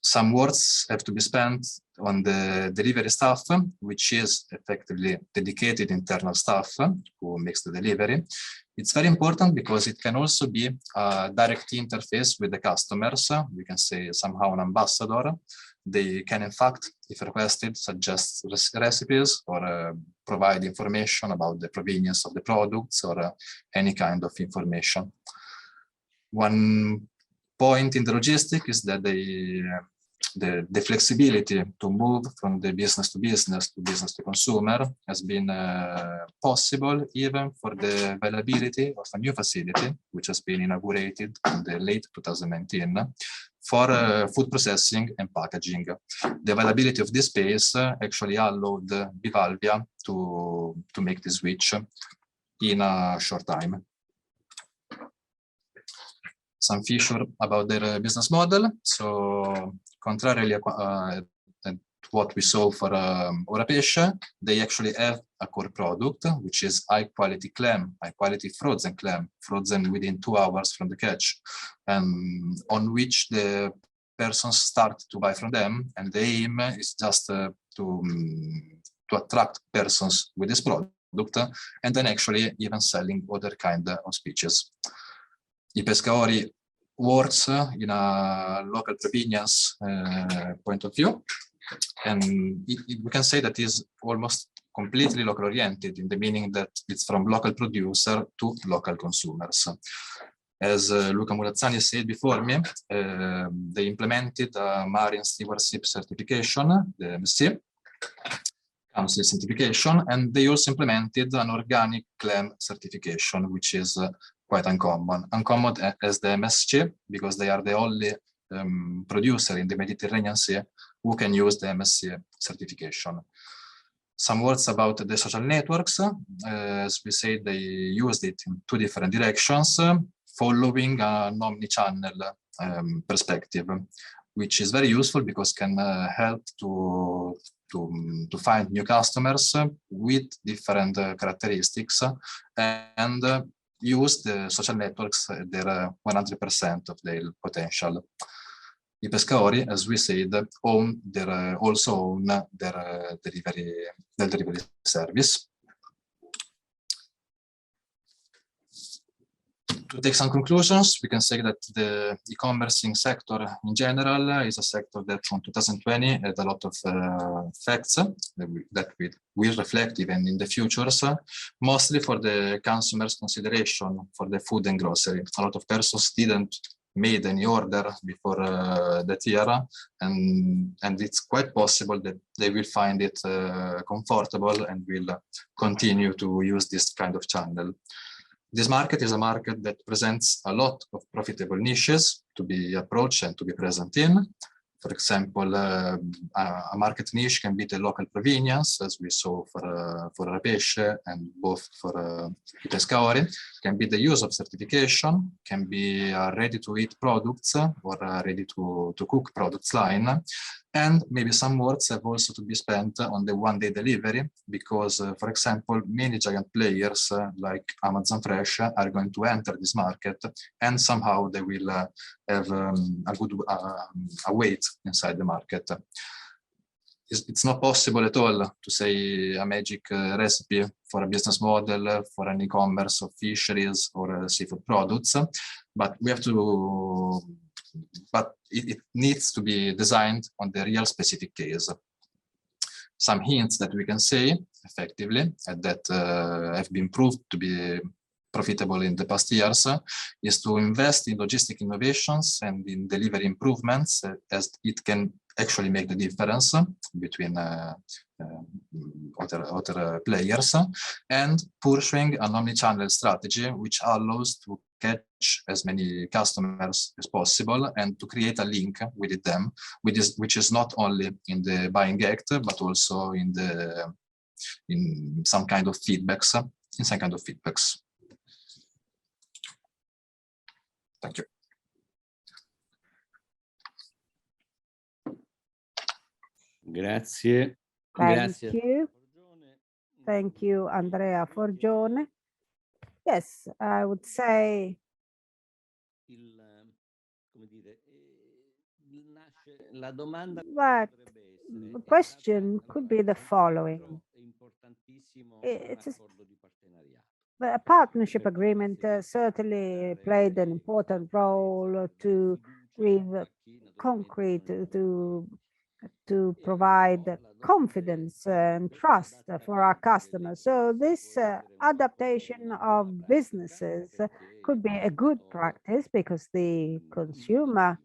Some words have to be spent on the delivery staff, which is effectively dedicated internal staff who makes the delivery. It's very important because it can also be a direct interface with the customers. We can say somehow an ambassador. They can, in fact, if requested, suggest recipes or provide information about the provenience of the products or any kind of information. One point in the logistic is that the flexibility to move from the business to business to consumer has been possible even for the availability of a new facility, which has been inaugurated in the late 2019 for food processing and packaging. The availability of this space actually allowed Bivalvia to make the switch in a short time. Some feature about their business model. So contrarily to what we saw for Orapesce, they actually have a core product, which is high quality clam, high quality frozen clam, frozen within 2 hours from the catch, and on which the persons start to buy from them. And the aim is just to attract persons with this product, and then actually even selling other kind of species. I Pescatori works in a local convenience point of view, and we can say that is almost completely local oriented, in the meaning that it's from local producer to local consumers. As Luca Murazzani said before me, they implemented a marine stewardship certification, the MSC, Council certification, and they also implemented an organic clam certification, which is quite uncommon as the MSC, because they are the only producer in the Mediterranean Sea who can use the MSC certification. Some words about the social networks. As we said, they used it in 2 different directions, following an omni-channel perspective, which is very useful because can help to find new customers with different characteristics and use the social networks at their 100% of their potential. I Pescatori, as we said, also own their delivery service. To take some conclusions, we can say that the e-commerce sector in general is a sector that from 2020 had a lot of facts that will reflect even in the futures, mostly for the consumers' consideration for the food and grocery. A lot of persons didn't made any order before that year, and it's quite possible that they will find it comfortable and will continue to use this kind of channel. This market is a market that presents a lot of profitable niches to be approached and to be present in. For example, a market niche can be the local provenience, as we saw for Orapesce and both for I Pescatori. Can be the use of certification, can be ready-to-eat products or ready-to-cook products line. And maybe some words have also to be spent on the one-day delivery, because, for example, many giant players like Amazon Fresh are going to enter this market, and somehow they will have a good weight inside the market. It's not possible at all to say a magic recipe for a business model, for an e-commerce of fisheries or seafood products, but we have to. But it needs to be designed on the real specific case. Some hints that we can say effectively and that have been proved to be profitable in the past years is to invest in logistic innovations and in delivery improvements, as it can actually make the difference between other players, and pursuing an omni-channel strategy which allows to catch as many customers as possible and to create a link with them, which is not only in the buying act but also in some kind of feedbacks. Thank you. Grazie. Thank you. Thank you, Andrea Forgione. Yes, I would say La domanda but the question could be the following. A partnership agreement certainly played an important role to give concrete to provide confidence and trust for our customers. So this adaptation of businesses could be a good practice because the consumer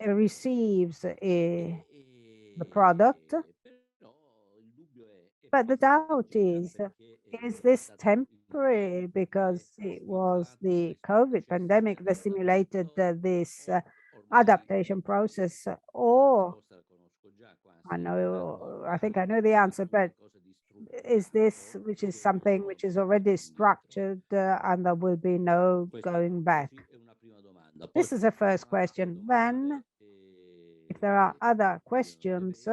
receives the product. But the doubt is this temporary because it was the COVID pandemic that stimulated this adaptation process, or I think I know the answer, but is this which is something which is already structured and there will be no going back? This is the first question. Then, if there are other questions,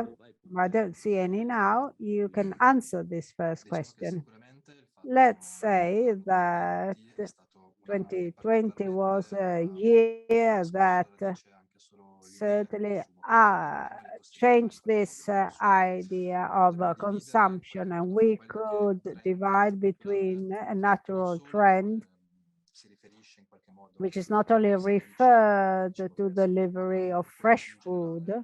I don't see any now, you can answer this first question. Let's say that 2020 was a year that certainly changed this idea of consumption, and we could divide between a natural trend, which is not only referred to delivery of fresh food,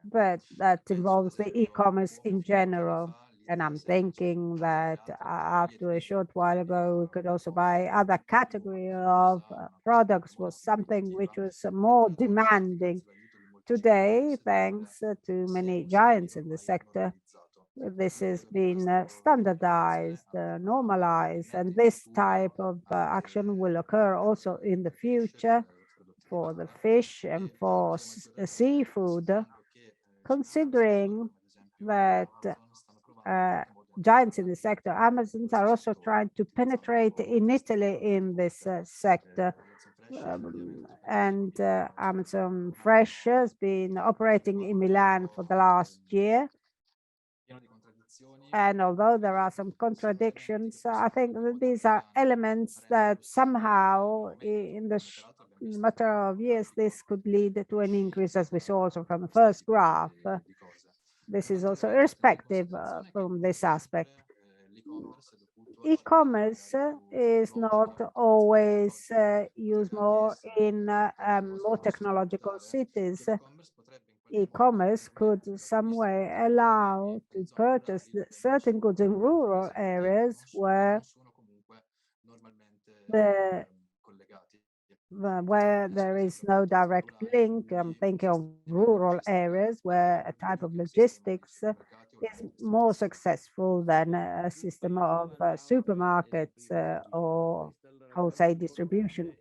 but that involves the e-commerce in general. And I'm thinking that after a short while ago, we could also buy other category of products, was something which was more demanding. Today, thanks to many giants in the sector, this has been standardized, normalized, and this type of action will occur also in the future for the fish and for seafood, considering that giants in the sector, Amazons, are also trying to penetrate in Italy in this sector. Amazon Fresh has been operating in Milan for the last year. And although there are some contradictions, I think that these are elements that somehow in the matter of years, this could lead to an increase, as we saw also from the first graph. This is also irrespective from this aspect. E-commerce is not always used more in more technological cities. E-commerce could some way allow to purchase certain goods in rural areas where there is no direct link. I'm thinking of rural areas where a type of logistics is more successful than a system of supermarkets or wholesale distribution.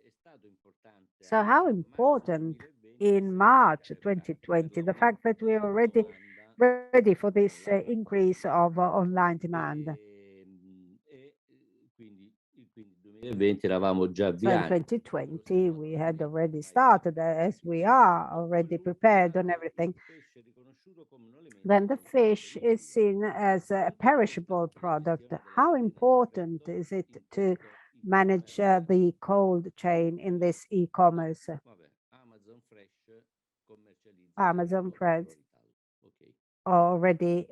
So how important in March 2020, the fact that we are already ready for this increase of online demand? So in 2020, we had already started, as we are already prepared on everything. Then the fish is seen as a perishable product. How important is it to manage the cold chain in this e-commerce? Amazon Fresh already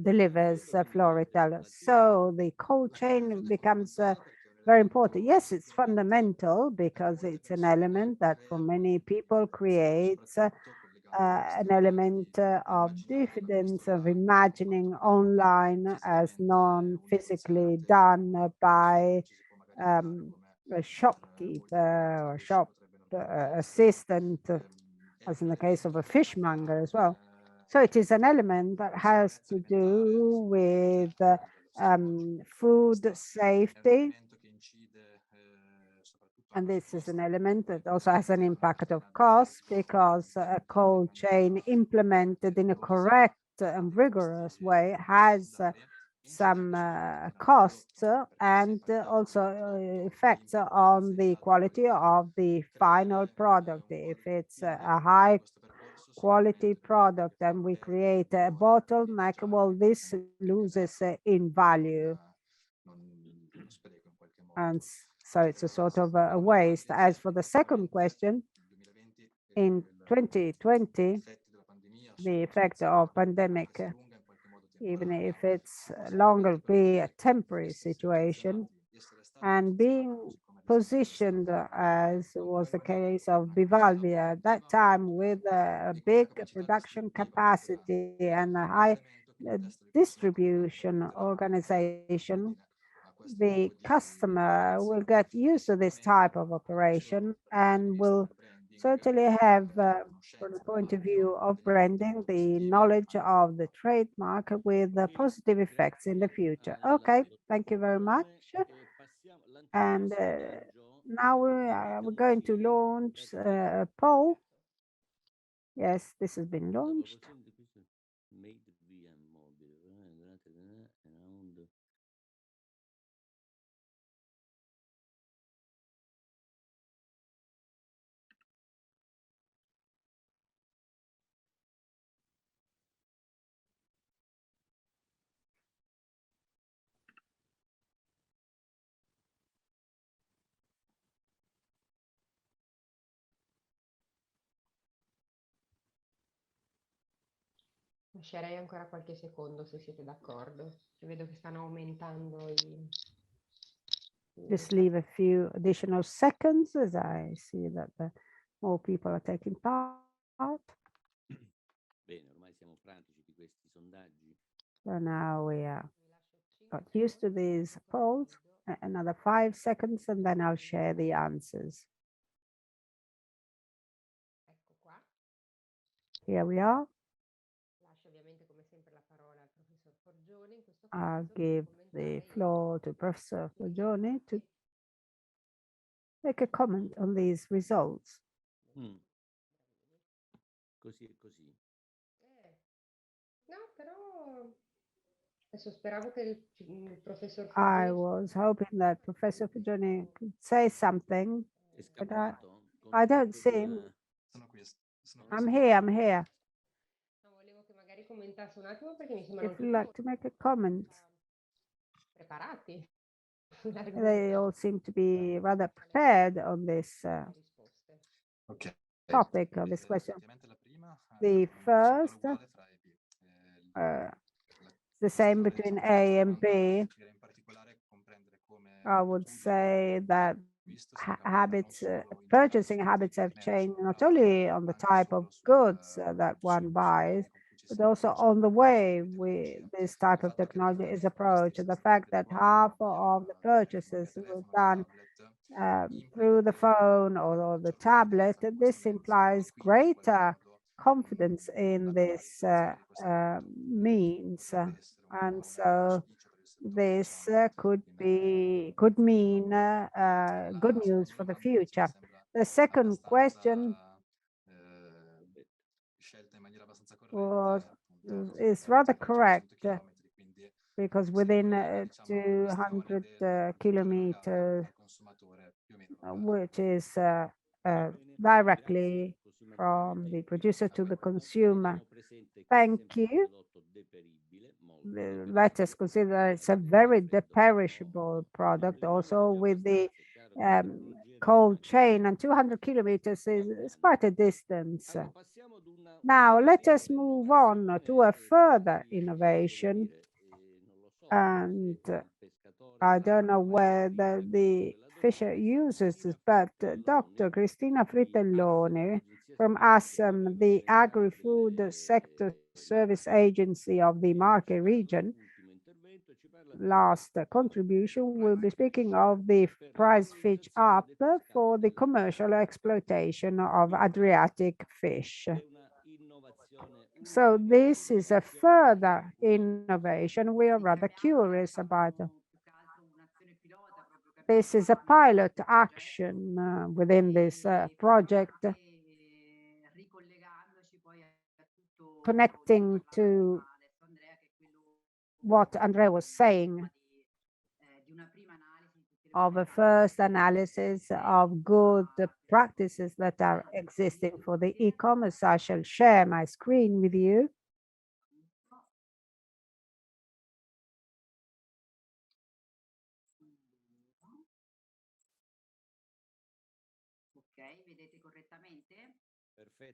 delivers Florital. So the cold chain becomes very important. Yes, it's fundamental because it's an element that for many people creates an element of diffidence, of imagining online as non-physically done by a shopkeeper or shop assistant, as in the case of a fishmonger as well. So it is an element that has to do with food safety. And this is an element that also has an impact of cost, because a cold chain implemented in a correct and rigorous way has some costs and also effects on the quality of the final product. If it's a high quality product and we create a bottleneck, well, this loses in value. And So it's a sort of a waste. As for the second question, in 2020, the effect of pandemic, even if it's longer, be a temporary situation, and being positioned as was the case of Vivaldi at that time with a big production capacity and a high distribution organization, the customer will get used to this type of operation and will certainly have, from the point of view of branding, the knowledge of the trademark with positive effects in the future. Okay, thank you very much. And now we're going to launch a poll. Yes, this has been launched. Lascerei ancora qualche secondo se siete d'accordo. Vedo che stanno aumentando i... Just leave a few additional seconds as I see that more people are taking part. Bene, ormai siamo pratici di questi sondaggi. So now we are got used to these polls. Another 5 seconds and then I'll share the answers. Ecco qua. Here we are. Lascio ovviamente come sempre la parola al professor Forgioni. In questo I'll caso give the floor to Professor Forgioni to make a comment on these results. Così e così. No, però adesso speravo che il professor I Forgioni... was hoping that Professor Forgioni could say something, È but scappato? I don't see him. I'm here. No, volevo che magari commentasse un attimo perché mi sembrano If you'd like to make a comment. preparati. They all seem to be rather prepared on this topic, of this question. The first, the same between A and B. I would say that purchasing habits have changed not only on the type of goods that one buys, but also on the way this type of technology is approached. The fact that half of the purchases were done through the phone or the tablet, this implies greater confidence in this means. And so this could mean good news for the future. The second question is rather correct because within 200 kilometers, which is directly from the producer to the consumer. Thank you. Let us consider it's a very deperishable product also with the cold chain, and 200 kilometers is quite a distance. Now let us move on to a further innovation, and I don't know whether the fisher uses this, but Dr. Cristina Fritelloni from ASSEM, the Agri-Food Sector Service Agency of the Marche region, last contribution, will be speaking of the Prizefish app for the commercial exploitation of Adriatic fish. So this is a further innovation we are rather curious about. This is a pilot action within this project, connecting to what Andrea was saying of a first analysis of good practices that are existing for the e-commerce. I shall share my screen with you.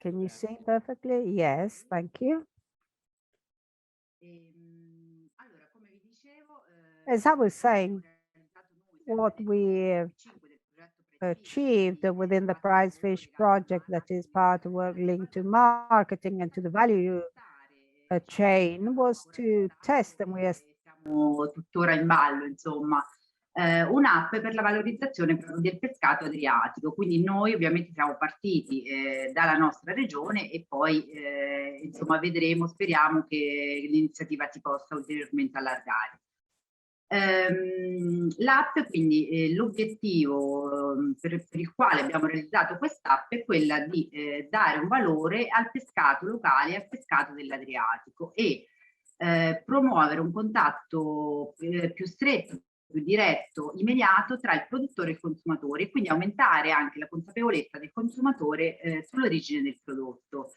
Can you see perfectly? Yes, thank you. As I was saying, what we achieved within the Prizefish project, that is part of work linked to marketing and to the value chain, was to test, and we are tuttora in ballo, insomma, un'app per la valorizzazione proprio del pescato adriatico. Quindi noi ovviamente siamo partiti dalla nostra regione e poi insomma vedremo, speriamo che l'iniziativa si possa ulteriormente allargare. L'app, quindi l'obiettivo per il quale abbiamo realizzato quest'app è quella di dare un valore al pescato locale e al pescato dell'Adriatico e promuovere un contatto più stretto, più diretto, immediato tra il produttore e il consumatore e quindi aumentare anche la consapevolezza del consumatore sull'origine del prodotto.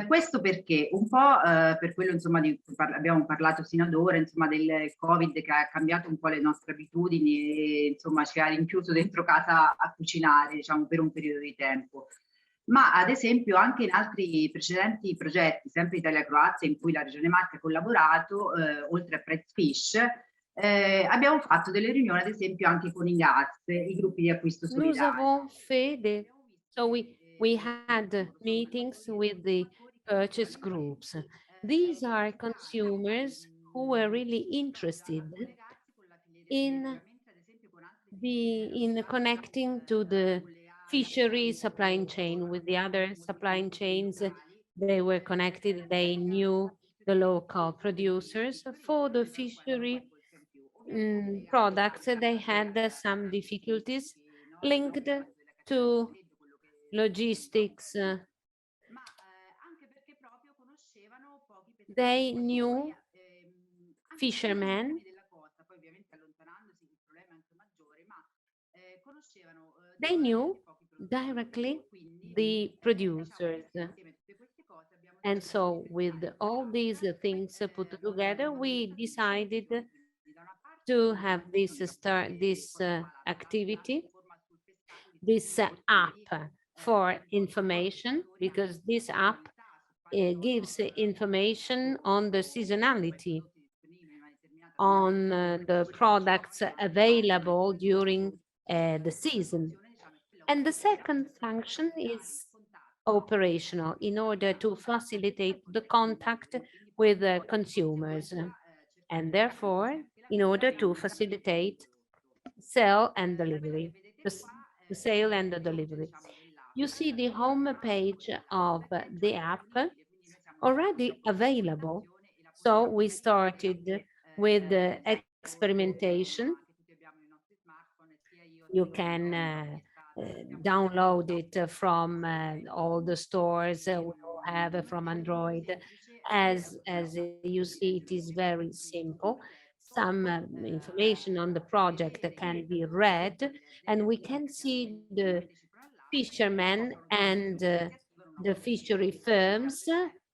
Questo perché un po' per quello insomma di cui abbiamo parlato sino ad ora, insomma del Covid che ha cambiato un po' le nostre abitudini e insomma ci ha rinchiuso dentro casa a cucinare, diciamo, per un periodo di tempo. Ma ad esempio anche in altri precedenti progetti, sempre Italia-Croazia, in cui la Regione Marche ha collaborato, oltre a Prizefish, abbiamo fatto delle riunioni ad esempio anche con i GATS, i gruppi di acquisto Nous solidario. avons fait des, so we had meetings with the purchase groups. These are consumers who were really interested in connecting to the fishery supply chain with the other supply chains. They were connected, they knew the local producers. For the fishery products, they had some difficulties linked to logistics. They knew fishermen. They knew directly the producers. And so with all these things put together, we decided to have this activity, this app for information, because this app gives information on the seasonality, on the products available during the season. And the second function is operational in order to facilitate the contact with consumers, and therefore in order to facilitate sale and delivery, the sale and the delivery. You see the home page of the app already available. So we started with the experimentation. You can download it from all the stores we all have from Android. As you see, it is very simple. Some information on the project can be read, and we can see the fishermen and the fishery firms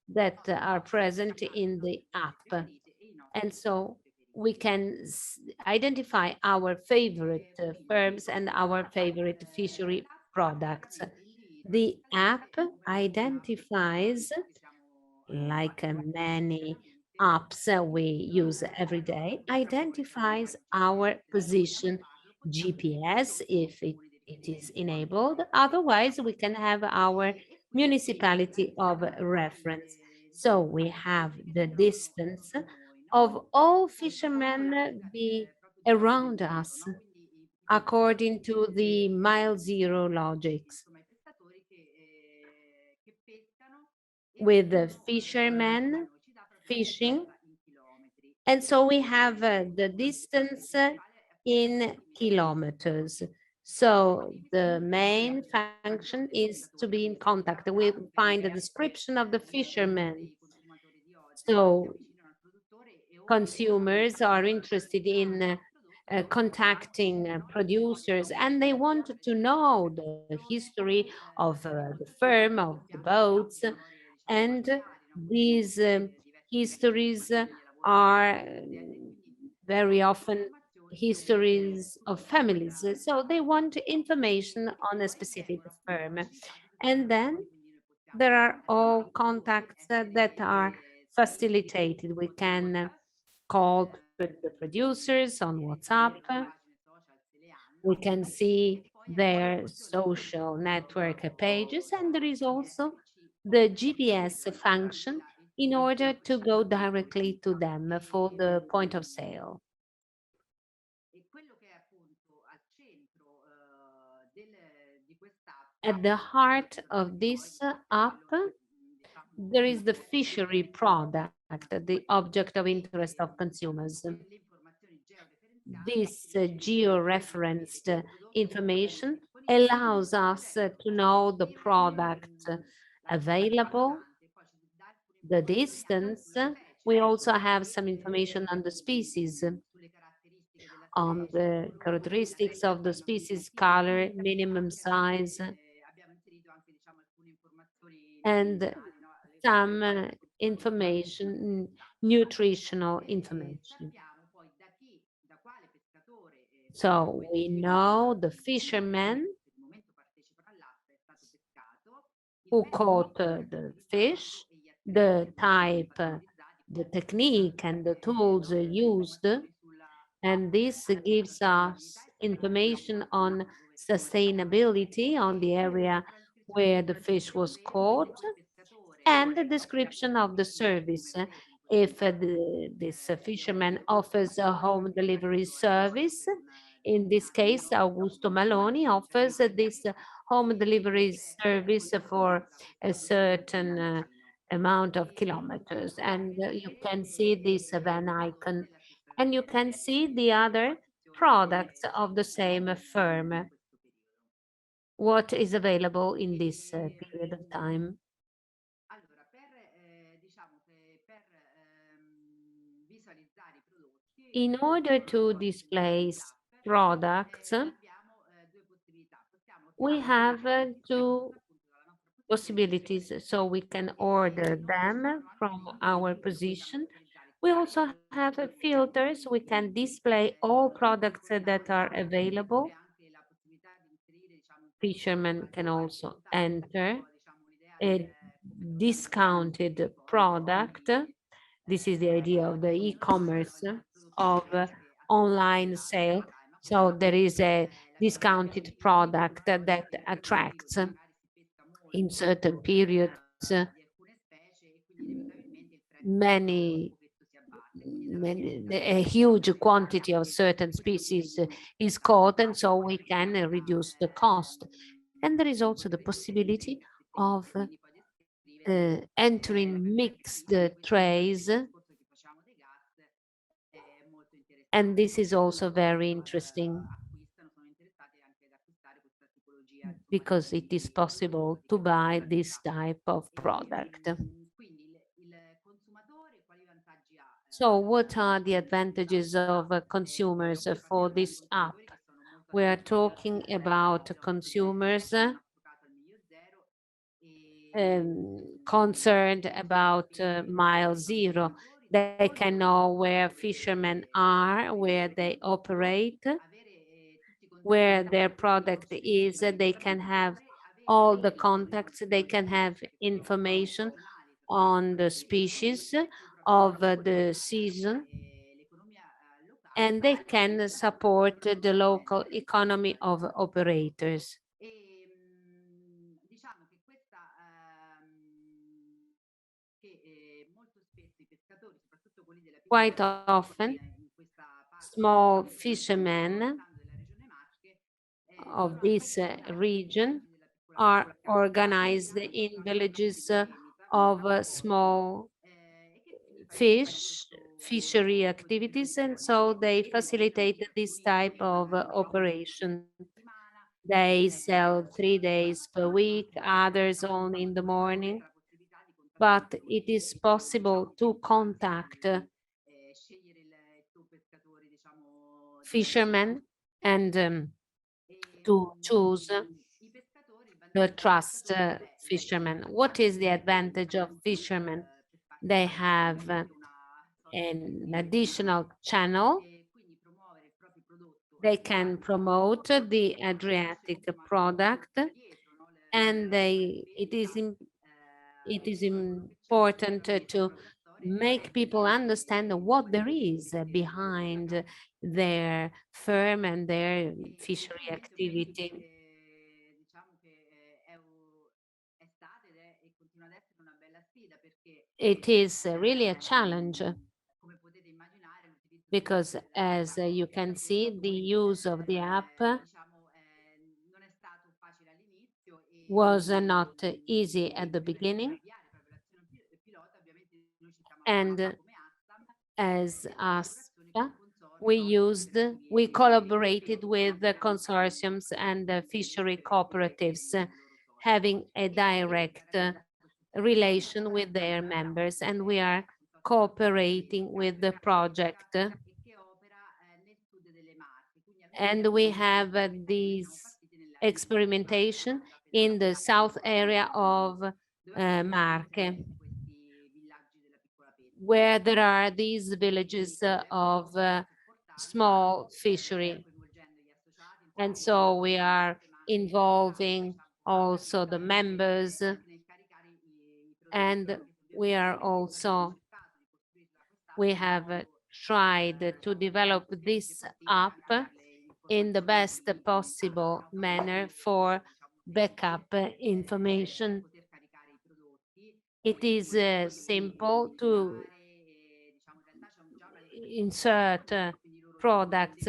that are present in the app. And so we can identify our favorite firms and our favorite fishery products. The app identifies, like many apps we use every day, identifies our position, GPS if it is enabled. Otherwise, we can have our municipality of reference. So we have the distance of all fishermen be around us according to the mile zero logics. With the fishermen fishing. And so we have the distance in kilometers. So the main function is to be in contact. We find the description of the fishermen. So consumers are interested in contacting producers, and they want to know the history of the firm, of the boats, and these histories are very often histories of families. So they want information on a specific firm. And then there are all contacts that are facilitated. We can call the producers on WhatsApp. We can see their social network pages, and there is also the GPS function in order to go directly to them for the point of sale. At the heart of this app, there is the fishery product, the object of interest of consumers. This geo-referenced information allows us to know the product available, the distance. We also have some information on the species, on the characteristics of the species, color, minimum size, and some information, nutritional information. So we know the fishermen who caught the fish, the type, the technique, and the tools used. And this gives us information on sustainability on the area where the fish was caught, and the description of the service. If this fisherman offers a home delivery service, in this case, Augusto Maloni offers this home delivery service for a certain amount of kilometers. And you can see this van icon, and you can see the other products of the same firm, what is available in this period of time. In order to display products, we have two possibilities. So we can order them from our position. We also have filters. We can display all products that are available. Fishermen can also enter a discounted product. This is the idea of the e-commerce, of online sale. So there is a discounted product that attracts in certain periods a huge quantity of certain species is caught, and so we can reduce the cost. And there is also the possibility of entering mixed trays, and this is also very interesting because it is possible to buy this type of product. So what are the advantages of consumers for this app? We are talking about consumers concerned about mile zero. They can know where fishermen are, where they operate, where their product is. They can have all the contacts. They can have information on the species of the season, and they can support the local economy of operators. Quite often, small fishermen of this region are organized in villages of small fishery activities, and so they facilitate this type of operation. They sell 3 days per week, others only in the morning, but it is possible to contact fishermen and to choose the trust fishermen. What is the advantage of fishermen? They have an additional channel. They can promote the Adriatic product, and it is it is important to make people understand what there is behind their firm and their fishery activity. It is really a challenge because, as you can see, the use of the app was not easy at the beginning. And as us, we collaborated with the consortiums and the fishery cooperatives, having a direct relation with their members, and we are cooperating with the project. And we have this experimentation in the south area of Marche, where there are these villages of small fishery. And so we are involving also the members, and we have tried to develop this app in the best possible manner for backup information. It is simple to insert products.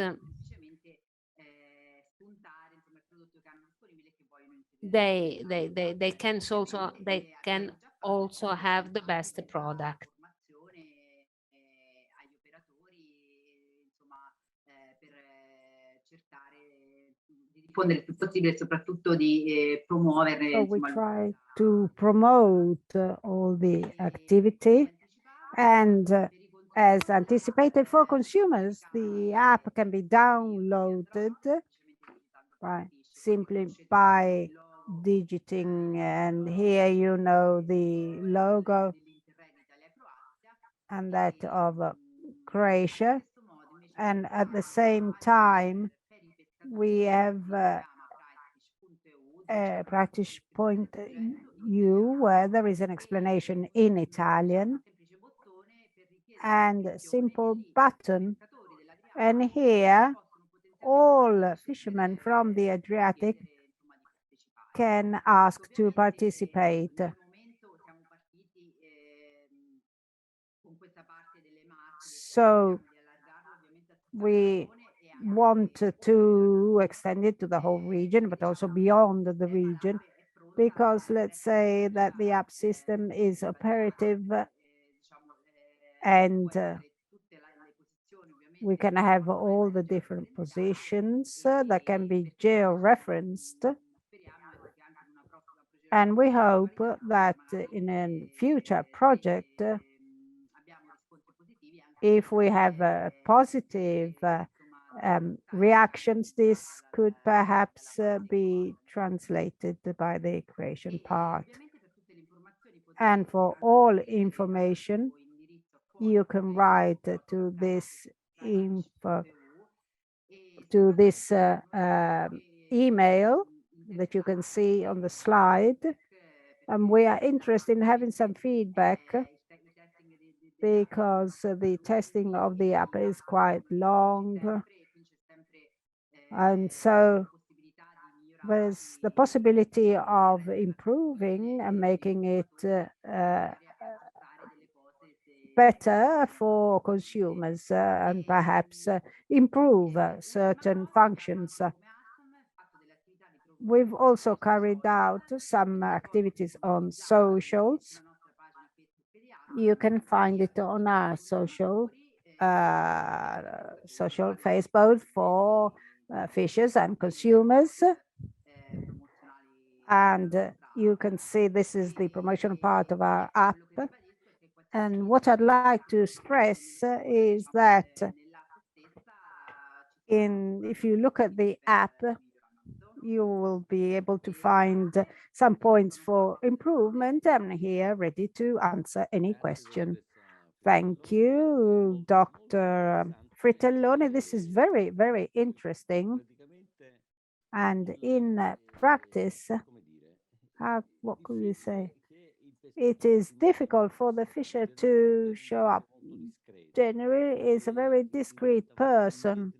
They can also have the best product. Diffondere il più possibile e soprattutto di promuovere. So we try to promote all the activity, and as anticipated for consumers, the app can be downloaded simply by digiting, and here you know the logo and that of Croatia, and at the same time we have Prizefish.eu, where there is an explanation in Italian and a simple button, and here all fishermen from the Adriatic can ask to participate. So we want to extend it to the whole region, but also beyond the region, because let's say that the app system is operative and we can have all the different positions that can be geo-referenced. And we hope that in a future project, if we have positive reactions, this could perhaps be translated by the Croatian part. And for all information, you can write to this info, to this email that you can see on the slide. And we are interested in having some feedback, because the testing of the app is quite long. And so there's the possibility of improving and making it better for consumers and perhaps improve certain functions. We've also carried out some activities on socials. You can find it on our social Facebook for fishers and consumers. And you can see this is the promotional part of our app. And what I'd like to stress is that if you look at the app, you will be able to find some points for improvement. I'm here ready to answer any question. Thank you, Dr. Fritelloni. This is very, very interesting. And in practice, what could you say? it is difficult for the fisher to show up. Generally, is a very discreet person,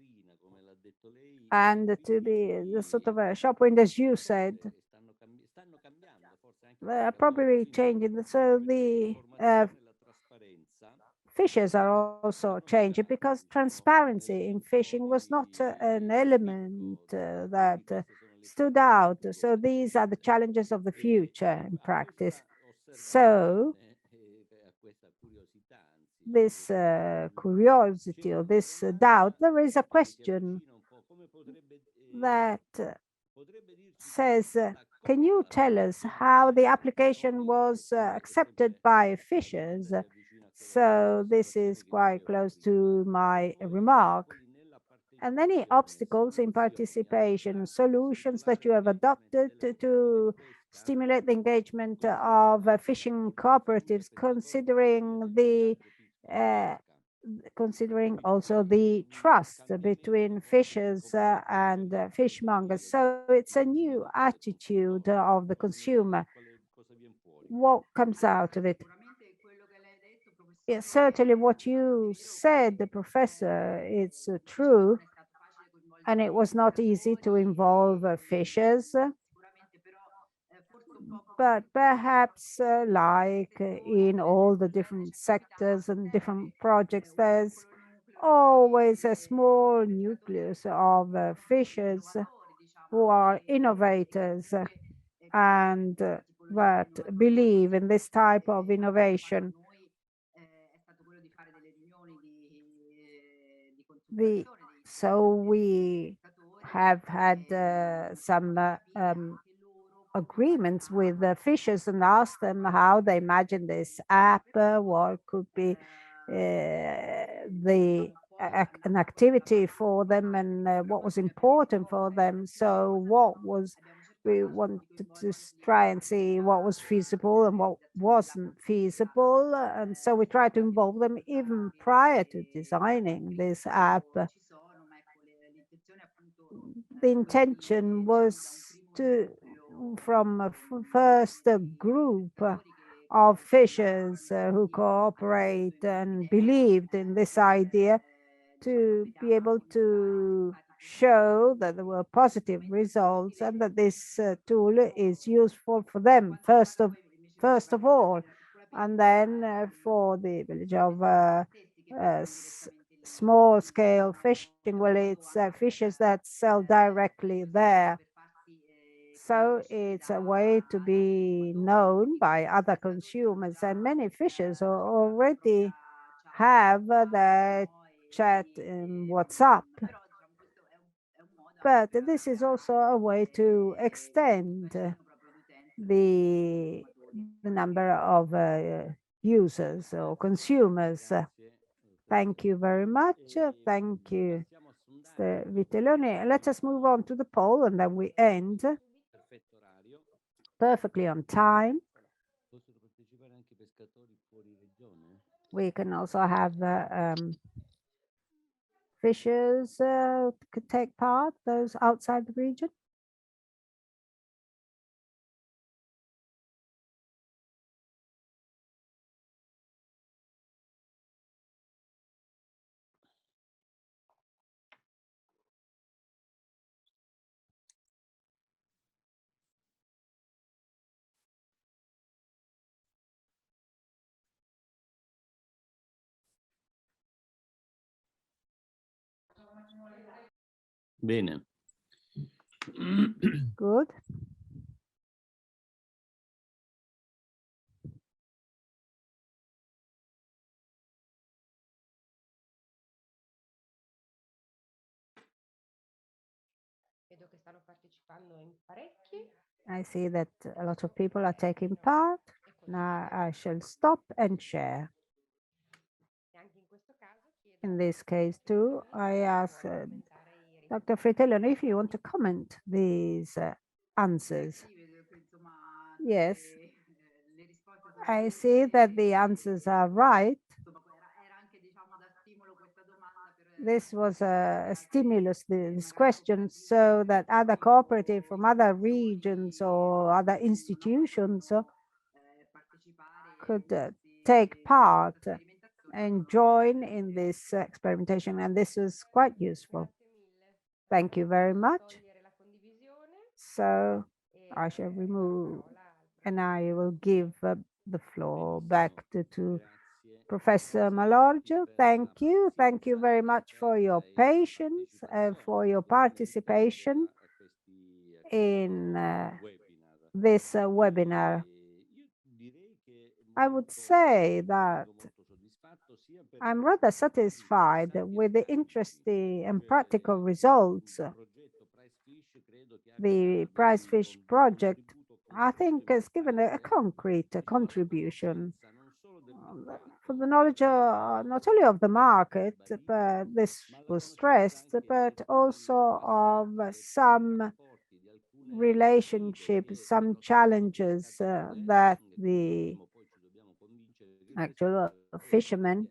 and to be the sort of a shop window, as you said, they are probably changing. So the fishers are also changing because transparency in fishing was not an element that stood out. So these are the challenges of the future in practice. So this curiosity or this doubt, there is a question that says, can you tell us how the application was accepted by fishers? So this is quite close to my remark. And any obstacles in participation, solutions that you have adopted to stimulate the engagement of fishing cooperatives, considering also the trust between fishers and fishmongers. So it's a new attitude of the consumer. What comes out of it? Yeah, certainly what you said, the professor, it's true. And it was not easy to involve fishers. But perhaps like in all the different sectors and different projects, there's always a small nucleus of fishers who are innovators and that believe in this type of innovation. So we have had some agreements with the fishers and asked them how they imagine this app, what could be an activity for them and what was important for them. So we wanted to try and see what was feasible and what wasn't feasible. And so we tried to involve them even prior to designing this app. The intention was from a first group of fishers who cooperate and believed in this idea, to be able to show that there were positive results and that this tool is useful for them first of all, and then for the village of small scale fishing. Well, it's fishers that sell directly there. So it's a way to be known by other consumers, and many fishers already have the chat in WhatsApp. But this is also a way to extend the number of users or consumers. Thank you very much. Thank you, Mr. Vitelloni. Let us move on to the poll and then we end perfectly on time. We can also have fishers could take part, those outside the region. Bene. Good. Vedo che stanno partecipando in parecchi. I see that a lot of people are taking part. Now I shall stop and share. In this case too, I ask Dr. Fritelloni if you want to comment these answers. Yes, I see that the answers are right. This was a stimulus, this question, so that other cooperatives from other regions or other institutions could take part and join in this experimentation, and this was quite useful. Thank you very much. So I shall remove, and I will give the floor back to Professor Malorgio. Thank you. Thank you very much for your patience and for your participation in this webinar. I would say that I'm rather satisfied with the interesting and practical results. The Prizefish project, I think, has given a concrete contribution for the knowledge not only of the market, but this was stressed, but also of some relationships, some challenges that the actual fishermen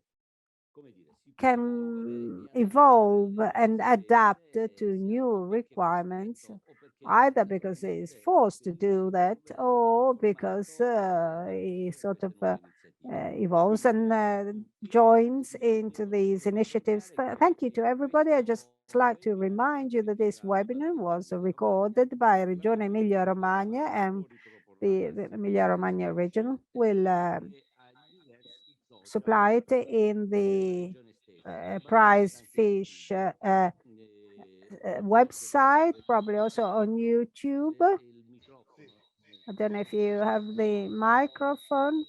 can evolve and adapt to new requirements, either because he is forced to do that or because he sort of evolves and joins into these initiatives. Thank you to everybody. I just like to remind you that this webinar was recorded by Regione Emilia-Romagna, and the Emilia-Romagna region will supply it in the Prizefish website, probably also on YouTube. I don't know if you have the microphone.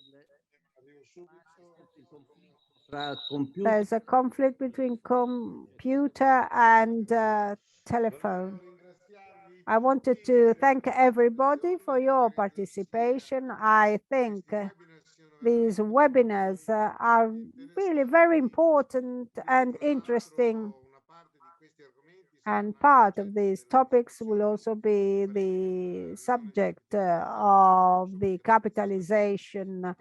There's a conflict between computer and telephone. I wanted to thank everybody for your participation. I think these webinars are really very important and interesting. And part of these topics will also be the subject of the capitalization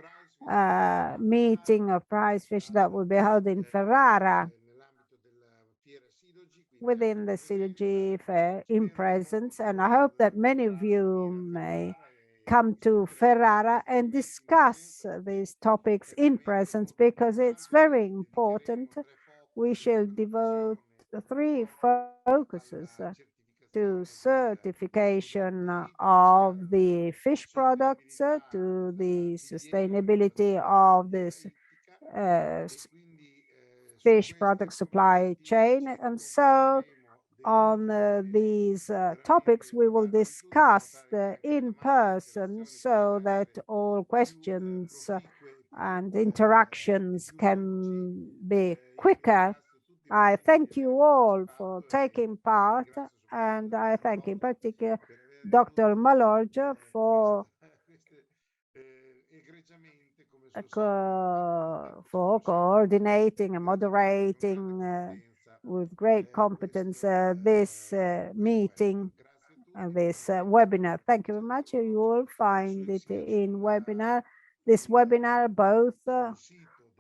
meeting of Prizefish that will be held in Ferrara within the Sylogy fair in presence. And I hope that many of you may come to Ferrara and discuss these topics in presence, because it's very important. We shall devote 3 focuses to certification of the fish products, to the sustainability of this fish product supply chain. And so on these topics, we will discuss in person so that all questions and interactions can be quicker. I thank you all for taking part, and I thank in particular Dr. Malorgio for coordinating and moderating with great competence this meeting, this webinar. Thank you very much. You will find it in this webinar both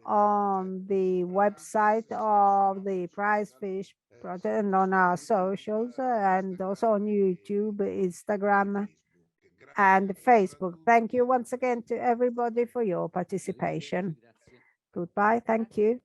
on the website of the Prizefish project and on our socials, and also on YouTube, Instagram, and Facebook. Thank you once again to everybody for your participation. Goodbye. Thank you.